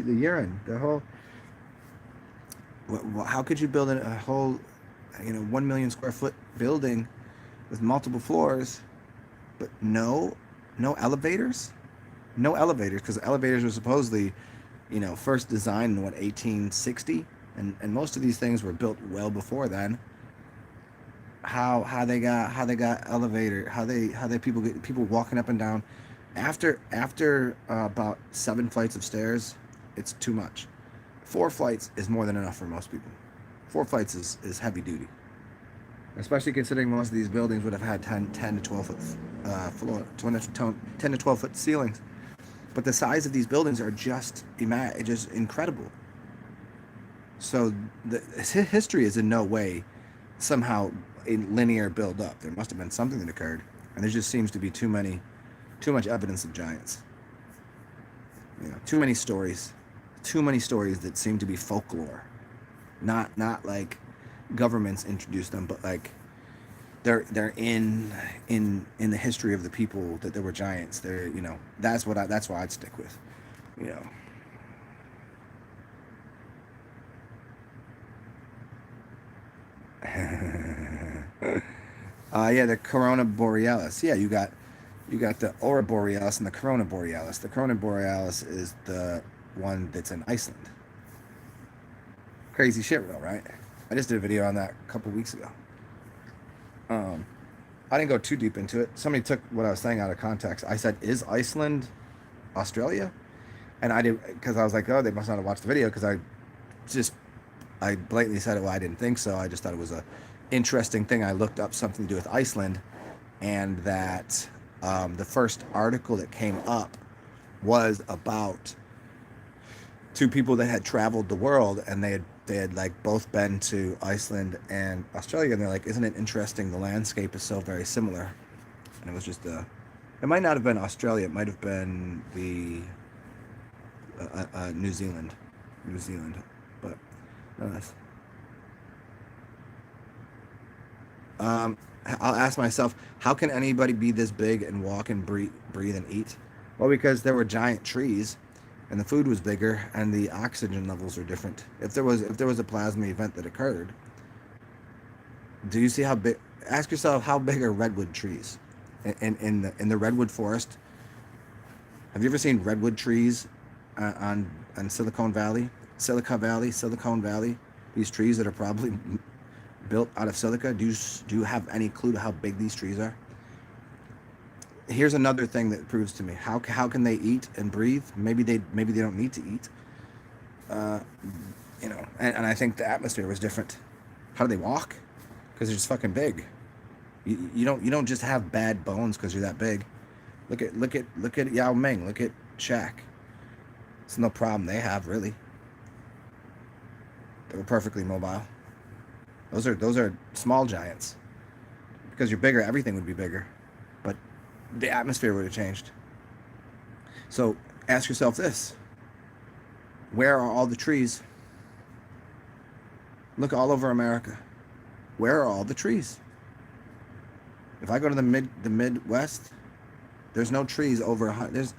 urine, the whole. How could you build a whole, 1 million square foot building with multiple floors, but no elevators? No elevators, because elevators were supposedly, first designed in 1860, and most of these things were built well before then. How they got elevator? How they people walking up and down? After about 7 flights of stairs, it's too much. 4 flights is more than enough for most people. 4 flights is heavy duty, especially considering most of these buildings would have had 10 to 12 foot floor, 10 to 12 foot ceilings. But the size of these buildings are just incredible. So the history is in no way somehow a linear build up. There must have been something that occurred, and there just seems to be too much evidence of giants. Too many stories that seem to be folklore, not like governments introduced them, but like they're in the history of the people that there were giants. They're that's why I'd stick with. Yeah, the Corona Borealis. Yeah, you got the Aurora Borealis and the Corona Borealis. The Corona Borealis is the one that's in Iceland. Crazy shit, though, right? I just did a video on that a couple weeks ago. I didn't go too deep into it. Somebody took what I was saying out of context. I said, "Is Iceland Australia?" And I did, because I was like, "Oh, they must not have watched the video," because I blatantly said, "Well, I didn't think so. I just thought it was a interesting thing." I looked up something to do with Iceland, and that the first article that came up was about 2 people that had traveled the world, and they had like both been to Iceland and Australia, and they're like, "Isn't it interesting? The landscape is so very similar." And it was just it might not have been Australia. It might have been the New Zealand, but nonetheless. I'll ask myself, how can anybody be this big and walk and breathe and eat? Well, because there were giant trees, and the food was bigger, and the oxygen levels are different. If there was a plasma event that occurred, do you see how big? Ask yourself, how big are redwood trees in the redwood forest? Have you ever seen redwood trees on Silicon Valley? These trees that are probably built out of silica. Do you have any clue to how big these trees are? Here's another thing that proves to me how can they eat and breathe? Maybe they don't need to eat. And I think the atmosphere was different. How do they walk? Because they're just fucking big. You don't just have bad bones because you're that big. Look at Yao Ming. Look at Shaq. It's no problem they have, really. They were perfectly mobile. Those are small giants. Because you're bigger, everything would be bigger. But the atmosphere would have changed. So ask yourself this. Where are all the trees? Look all over America. Where are all the trees? If I go to the Midwest, there's no trees over 100.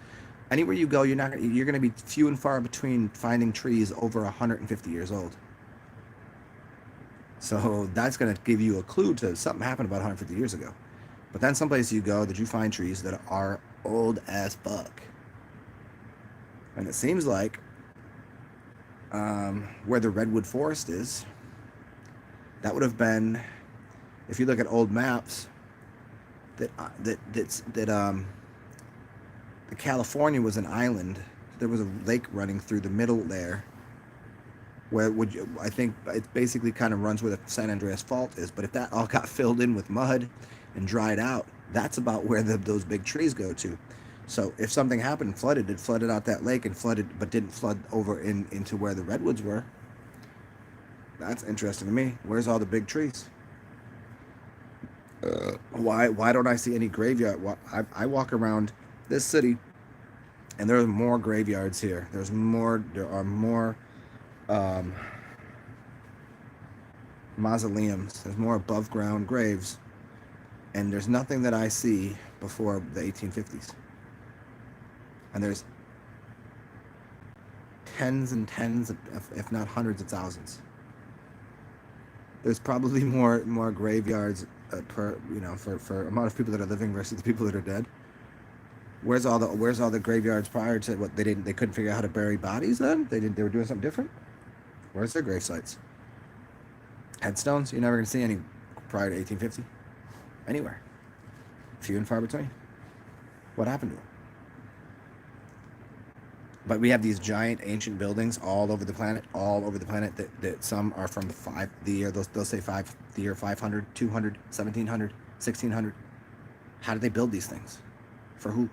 Anywhere you go, you're gonna be few and far between finding trees over 150 years old. So that's gonna give you a clue to something happened about 150 years ago. But then someplace you go that you find trees that are old as fuck. And it seems like where the redwood forest is, that would have been, if you look at old maps, that California was an island. There was a lake running through the middle there, where I think it basically kind of runs where the San Andreas Fault is. But if that all got filled in with mud and dried out, that's about where those big trees go to. So if something happened and flooded, it flooded out that lake and flooded, but didn't flood over into where the redwoods were. That's interesting to me. Where's all the big trees? Why don't I see any graveyard? I walk around this city, and there are more graveyards here. There are more um, mausoleums. There's more above ground graves, and there's nothing that I see before the 1850s. And there's tens and tens, if not hundreds of thousands. There's probably more graveyards per for amount of people that are living versus the people that are dead. Where's all the graveyards prior to what they couldn't figure out how to bury bodies then? They were doing something different? Where's their grave sites? Headstones? You're never gonna see any prior to 1850. Anywhere. Few and far between. What happened to them? But we have these giant ancient buildings all over the planet, that some are from the year, they'll say the year 500, 200, 1700, 1600. How did they build these things? For who?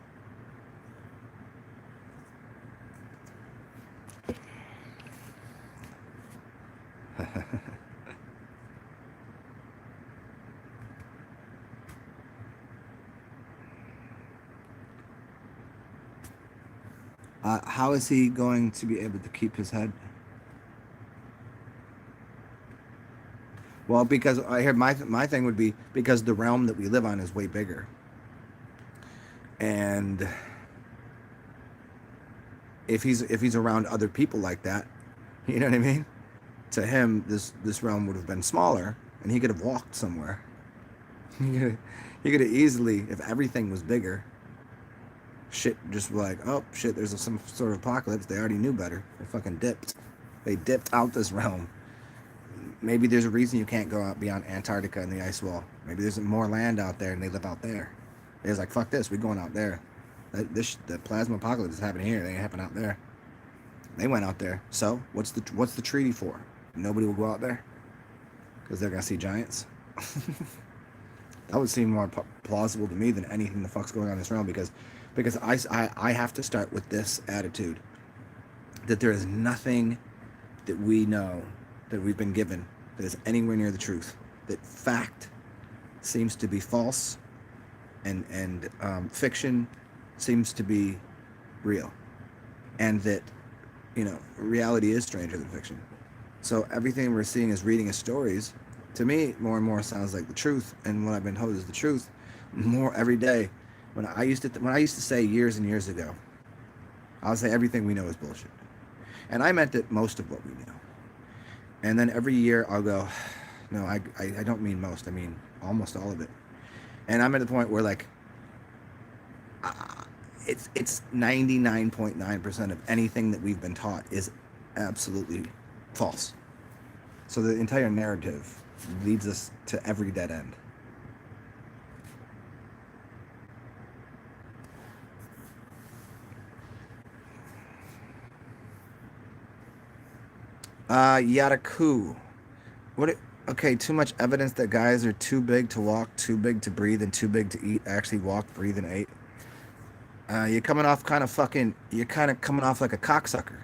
How is he going to be able to keep his head? Well, because I hear my thing would be because the realm that we live on is way bigger, and if he's around other people like that, you know what I mean? To him, this realm would have been smaller, and he could have walked somewhere. He could have easily, if everything was bigger, shit just like, oh shit, there's some sort of apocalypse. They already knew better. They fucking dipped. They dipped out this realm. Maybe there's a reason you can't go out beyond Antarctica and the ice wall. Maybe there's more land out there and they live out there. They was like, fuck this, we're going out there. The plasma apocalypse is happening here. They ain't happening out there. They went out there. So what's the treaty for? Nobody will go out there because they're gonna see giants. That would seem more plausible to me than anything the fuck's going on in this realm, because I have to start with this attitude that there is nothing that we know that we've been given that is anywhere near the truth. That fact seems to be false, and fiction seems to be real, and that reality is stranger than fiction. So everything we're seeing as reading as stories, to me, more and more sounds like the truth, and what I've been told is the truth more every day. When I used to say years and years ago, I would say everything we know is bullshit, and I meant that most of what we know. And then every year I'll go, no, I don't mean most, I mean almost all of it. And I'm at the point where like, it's 99.9% of anything that we've been taught is absolutely false. So the entire narrative leads us to every dead end. Yataku. Okay, too much evidence that guys are too big to walk, too big to breathe, and too big to eat actually walked, breathed, and ate. You're coming off coming off like a cocksucker.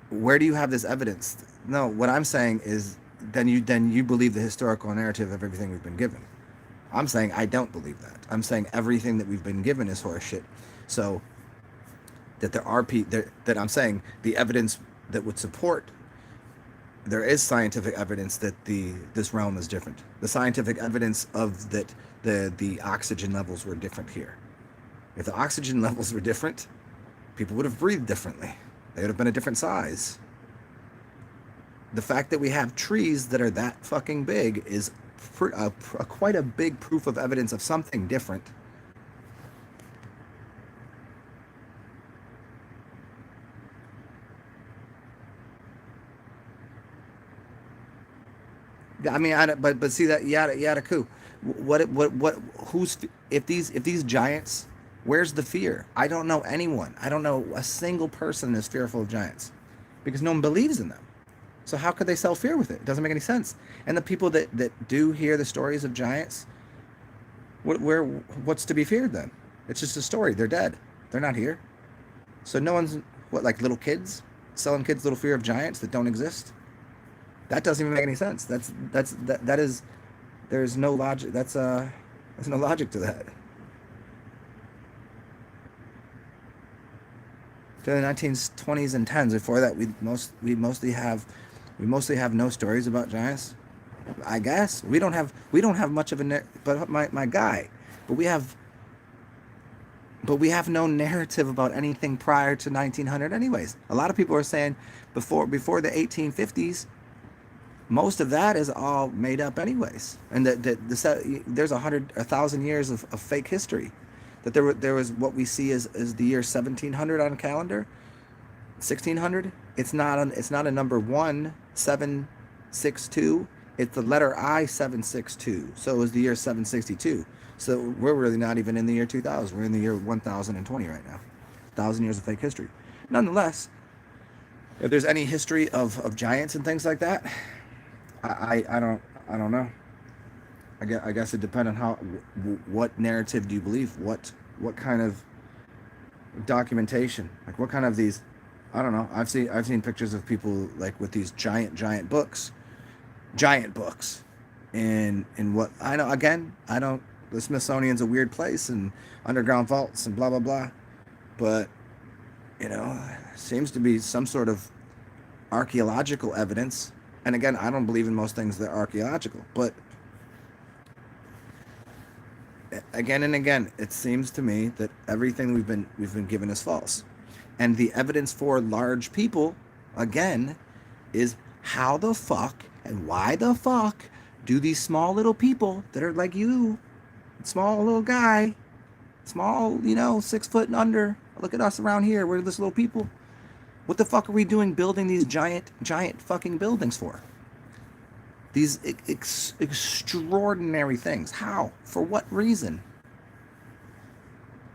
Where do you have this evidence? No, what I'm saying is then you believe the historical narrative of everything we've been given. I'm saying I don't believe that. I'm saying everything that we've been given is horseshit. So that that I'm saying the evidence that would support, there is scientific evidence that this realm is different. The scientific evidence of that the oxygen levels were different here. If the oxygen levels were different, people would have breathed differently. They would have been a different size. The fact that we have trees that are that fucking big is quite a big proof of evidence of something different. I mean, but see that yada coup. What who's if these giants? Where's the fear? I don't know anyone. I don't know a single person is fearful of giants, because no one believes in them. So how could they sell fear with it? It doesn't make any sense. And the people that do hear the stories of giants, what's to be feared then? It's just a story. They're dead. They're not here. So no one's what, like little kids selling kids little fear of giants that don't exist. That doesn't even make any sense. That is there's no logic. There's no logic to that. To the 1920s and 10s. Before that, we mostly have no stories about giants. I guess we don't have much of a but my guy, but we have no narrative about anything prior to 1900 anyways. A lot of people are saying before the 1850s, most of that is all made up anyways, and there's 1,000 years of fake history. That there was what we see as the year 1700 on a calendar, 1600. It's not a number 1762. It's the letter I 762. So it was the year 762. So we're really not even in the year 2000. We're in the year 1020 right now. 1,000 years of fake history. Nonetheless, if there's any history of giants and things like that, I don't know. I guess it depends on what narrative do you believe? What kind of documentation? Like what kind of these? I don't know. I've seen pictures of people like with these giant books, and what I know. Again, I don't. The Smithsonian's a weird place and underground vaults and blah blah blah, but seems to be some sort of archaeological evidence. And again, I don't believe in most things that are archaeological, but again and again, it seems to me that everything we've been given is false. And the evidence for large people, again, is how the fuck and why the fuck do these small little people that are like you, small little guy, small, 6 foot and under. Look at us around here. We're this little people. What the fuck are we doing building these giant fucking buildings for? These extraordinary things. How? For what reason?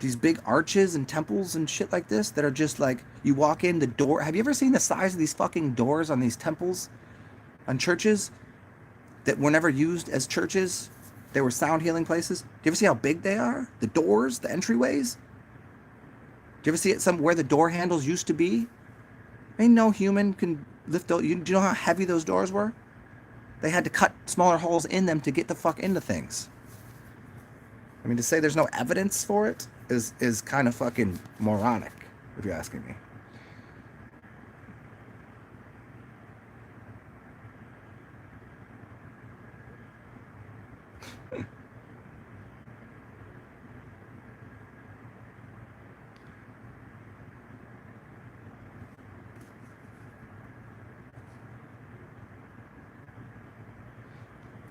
These big arches and temples and shit like this that are just like, you walk in the door. Have you ever seen the size of these fucking doors on these temples, on churches that were never used as churches? They were sound healing places. Do you ever see how big they are? The doors, the entryways? Do you ever see it where the door handles used to be? Ain't no human can lift those. Do you know how heavy those doors were? They had to cut smaller holes in them to get the fuck into things. I mean, to say there's no evidence for it is kind of fucking moronic, if you're asking me.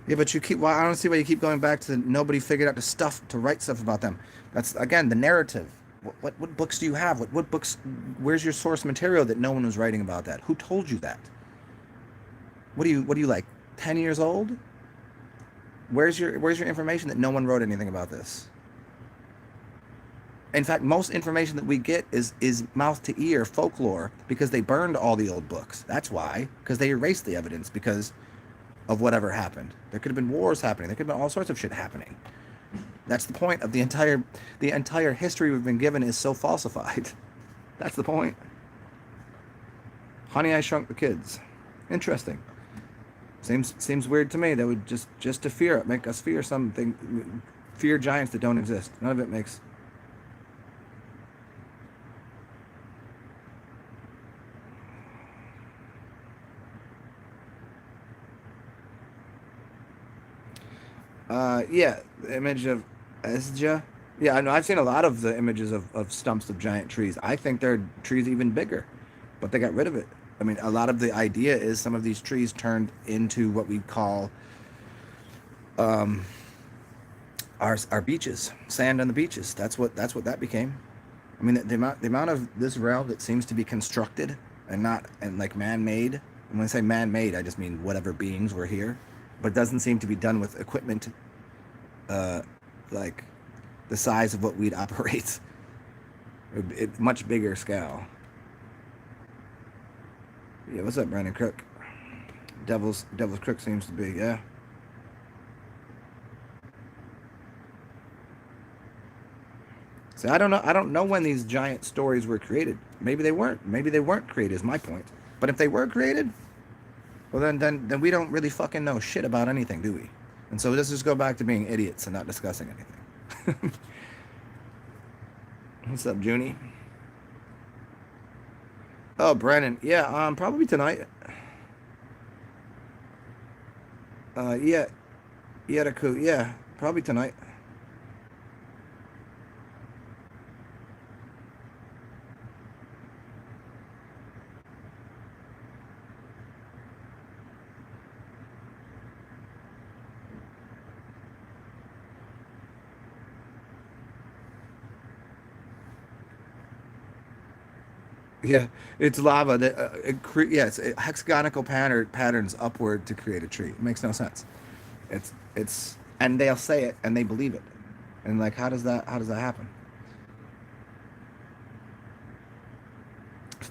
Yeah, but you keep. Well, I don't see why you keep going back to nobody figured out the stuff to write stuff about them. That's again the narrative. What books do you have? What books? Where's your source material that no one was writing about that? Who told you that? What are you like? 10 years old? Where's your information that no one wrote anything about this? In fact, most information that we get is mouth to ear folklore because they burned all the old books. That's why, because they erased the evidence because of whatever happened. There could have been wars happening. There could have been all sorts of shit happening. That's the point of the entire history we've been given is so falsified. That's the point. Honey, I Shrunk the Kids. Interesting. Seems weird to me. That would just to fear it, make us fear something, fear giants that don't exist. None of it makes. Yeah, the image of Esja. Yeah, I know. I've seen a lot of the images of stumps of giant trees. I think there are trees even bigger, but they got rid of it. I mean, a lot of the idea is some of these trees turned into what we call um, our beaches, sand on the beaches. That's what that became. I mean, the amount of this rail that seems to be constructed and not and like man-made. And when I say man-made, I just mean whatever beings were here, but doesn't seem to be done with equipment uh, like the size of what we'd operate. Much bigger scale. Yeah, what's up, Brandon Cook? Devil's Crook seems to be, yeah. So I don't know when these giant stories were created. Maybe they weren't. Maybe they weren't created is my point. But if they were created, well then we don't really fucking know shit about anything, do we? And so let's just go back to being idiots and not discussing anything. What's up, Junie? Oh, Brandon. Yeah, probably tonight. Yeah, Yetaku. Yeah, probably tonight. Yeah, it's lava that yeah, it's hexagonal patterns upward to create a tree. It makes no sense. It's and they'll say it and they believe it. And like how does that happen?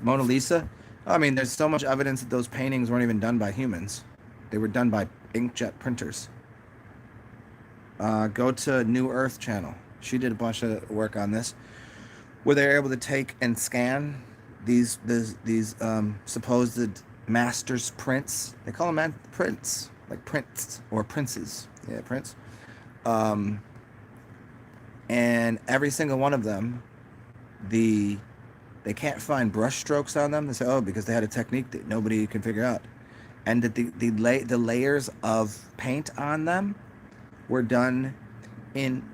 Mona Lisa? I mean, there's so much evidence that those paintings weren't even done by humans. They were done by inkjet printers. Go to New Earth channel. She did a bunch of work on this, where they're able to take and scan these supposed masters prints. They call them prints, like prints or princes. Yeah, prints. Um, and every single one of them, the they can't find brush strokes on them. They say, oh, because they had a technique that nobody can figure out, and that the layers of paint on them were done in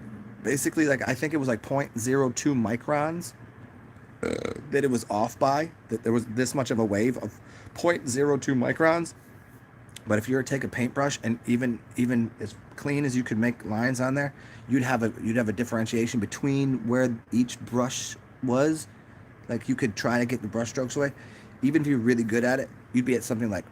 basically like I think it was like 0.02 microns that it was off by, that there was this much of a wave of 0.02 microns. But if you were to take a paintbrush and even as clean as you could make lines on there, you'd have a differentiation between where each brush was. Like you could try to get the brush strokes away. Even if you're really good at it, you'd be at something like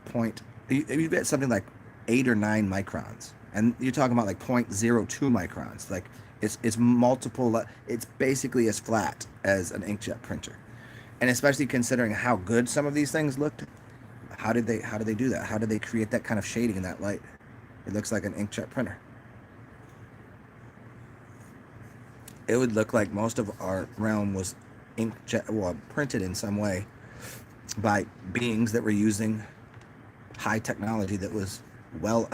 you'd be at something like 8 or 9 microns. And you're talking about like 0.02 microns. Like it's multiple. It's basically as flat as an inkjet printer. And especially considering how good some of these things looked, how did they do that? How did they create that kind of shading in that light? It looks like an inkjet printer. It would look like most of our realm was inkjet, well, printed in some way by beings that were using high technology that was well,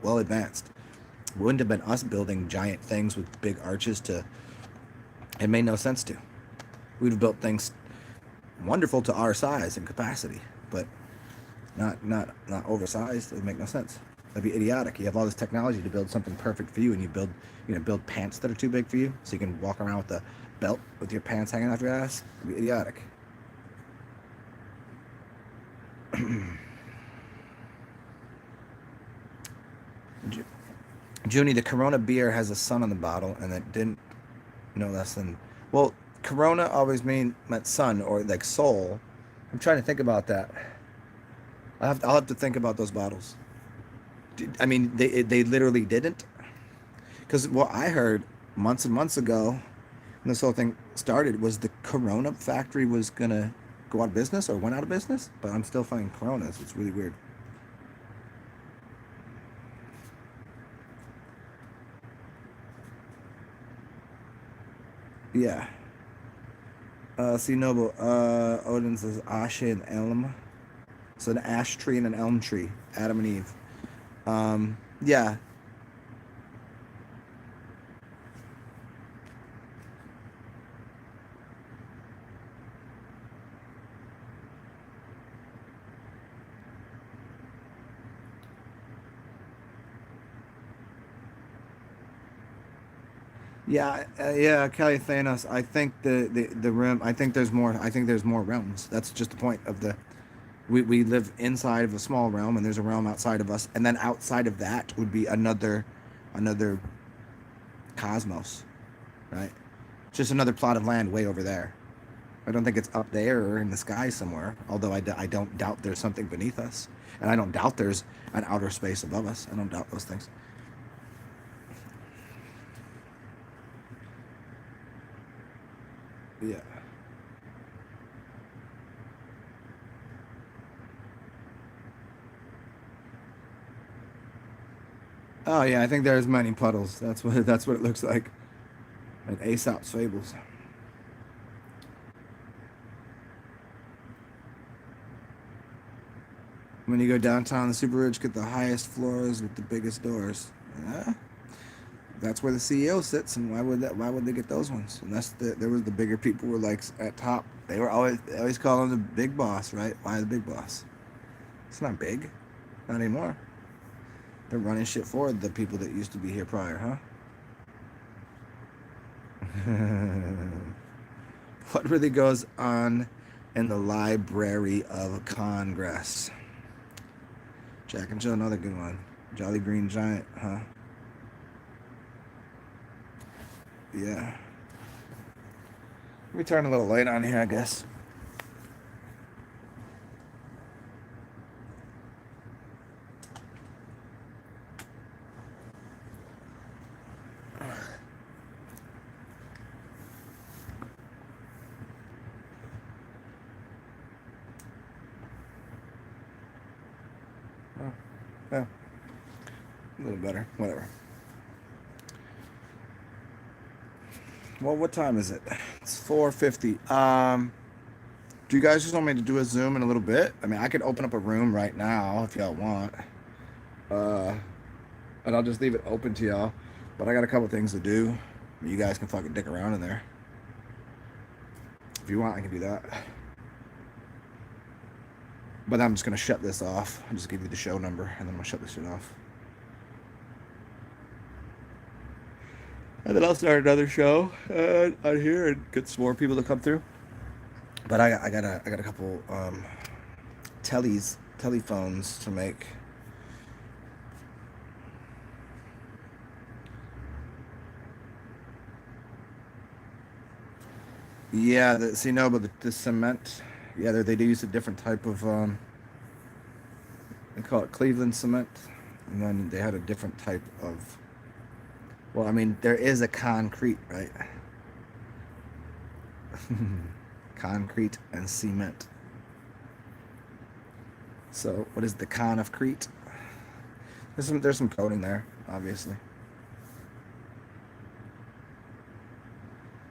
well advanced. It wouldn't have been us building giant things with big arches to. It made no sense to. We'd have built things wonderful to our size and capacity, but not oversized. It would make no sense. That'd be idiotic. You have all this technology to build something perfect for you, and you build pants that are too big for you, so you can walk around with a belt with your pants hanging off your ass. It'd be idiotic. Junie, the Corona beer has a sun on the bottle, and it didn't no less than. Well, Corona always meant sun or like soul. I'm trying to think about that. I'll have to think about those bottles. I mean, they literally didn't. Because what I heard months and months ago, when this whole thing started, was the Corona factory was gonna go out of business or went out of business. But I'm still finding Coronas. It's really weird. Yeah. See, Noble. Odin says Ashe and Elm. So an ash tree and an elm tree. Adam and Eve. Yeah. Yeah, yeah, Kelly Thanos. I think the rim. I think there's more. I think there's more realms. That's just the point of the. We live inside of a small realm, and there's a realm outside of us, and then outside of that would be another cosmos, right? Just another plot of land way over there. I don't think it's up there or in the sky somewhere. Although I don't doubt there's something beneath us, and I don't doubt there's an outer space above us. I don't doubt those things. Yeah. Oh yeah, I think there's many puddles. That's what it looks like. Like Aesop's fables. When you go downtown, the super rich get the highest floors with the biggest doors. Yeah, that's where the CEO sits, and why would they get those ones? Unless there was the bigger people were like at top. They always call him the big boss, right? Why the big boss? It's not big, not anymore. They're running shit for the people that used to be here prior, huh? What really goes on in the Library of Congress? Jack and Jill, another good one. Jolly Green Giant, huh? Yeah. Let me turn a little light on here, I guess. Oh, yeah, a little better. Whatever. Well, what time is it? It's 4:50. Do you guys just want me to do a Zoom in a little bit? I mean, I could open up a room right now if y'all want. Uh, and I'll just leave it open to y'all. But I got a couple things to do. You guys can fucking dick around in there. If you want, I can do that. But I'm just gonna shut this off. I'll just give you the show number, and then I'm gonna shut this shit off. And then I'll start another show on here and get some more people to come through. But I got a couple telephones to make. Yeah, see, no, but the cement. Yeah, they do use a different type of. They call it Cleveland cement, and then they had a different type of. Well, I mean, there is a concrete, right? Concrete and cement. So, what is the con of Crete? There's some coding there, obviously.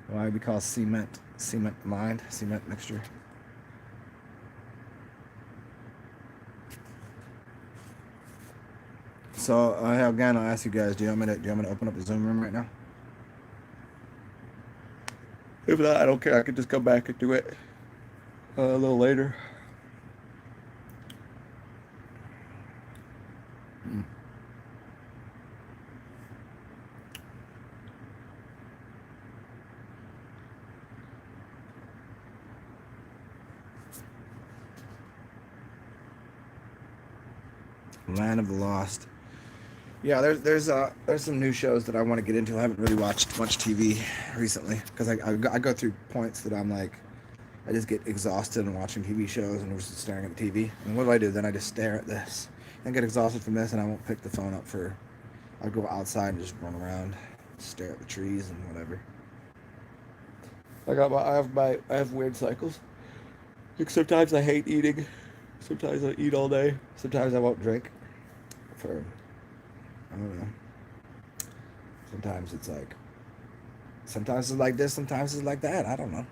Why we call cement mind, cement mixture. So again, I'll ask you guys: do you want me to open up the Zoom room right now? If not, I don't care. I could just come back and do it a little later. Mm. Land of the Lost. Yeah, there's some new shows that I want to get into. I haven't really watched much TV recently because I go through points that I'm like I just get exhausted in watching TV shows and just staring at the TV. And what do? Then I just stare at this and get exhausted from this, and I won't pick the phone up for. I'll go outside and just run around, stare at the trees and whatever. I have weird cycles. Like sometimes I hate eating. Sometimes I eat all day. Sometimes I won't drink for I don't know. Sometimes it's like sometimes it's like this, sometimes it's like that. I don't know.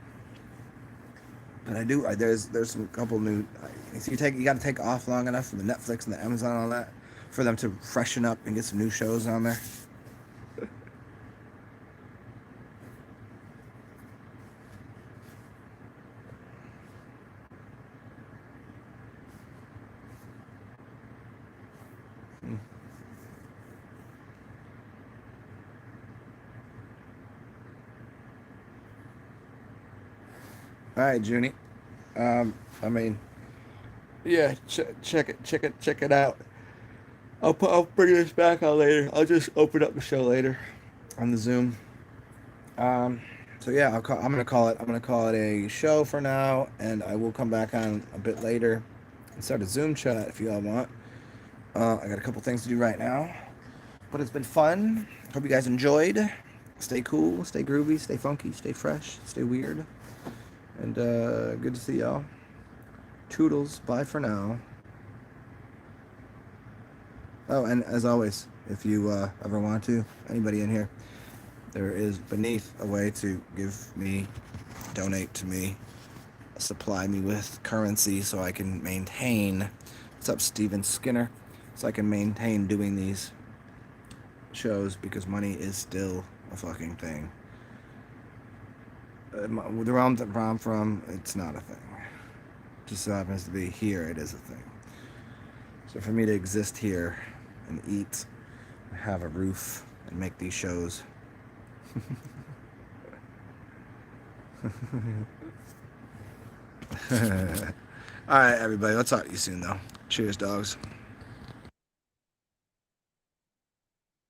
But I do. There's some couple new. So you got to take off long enough from the Netflix and the Amazon and all that for them to freshen up and get some new shows on there. All right, Junie. I mean, yeah, check it out. I'll bring this back on later. I'll just open up the show later on the Zoom. Um, so yeah, I'm gonna call it a show for now, and I will come back on a bit later and start a Zoom chat if you all want. I got a couple things to do right now, but it's been fun. Hope you guys enjoyed. Stay cool, stay groovy, stay funky, stay fresh, stay weird, and good to see y'all. Toodles. Bye for now. Oh, and as always, if you ever want to, anybody in here, there is beneath a way to give me, donate to me, supply me with currency so I can maintain. What's up, Steven Skinner? So I can maintain doing these shows because money is still a fucking thing. The realm that I'm from, it's not a thing. Just so happens to be here, it is a thing. So for me to exist here and eat, have a roof, and make these shows. All right, everybody. I'll talk to you soon, though. Cheers, dogs.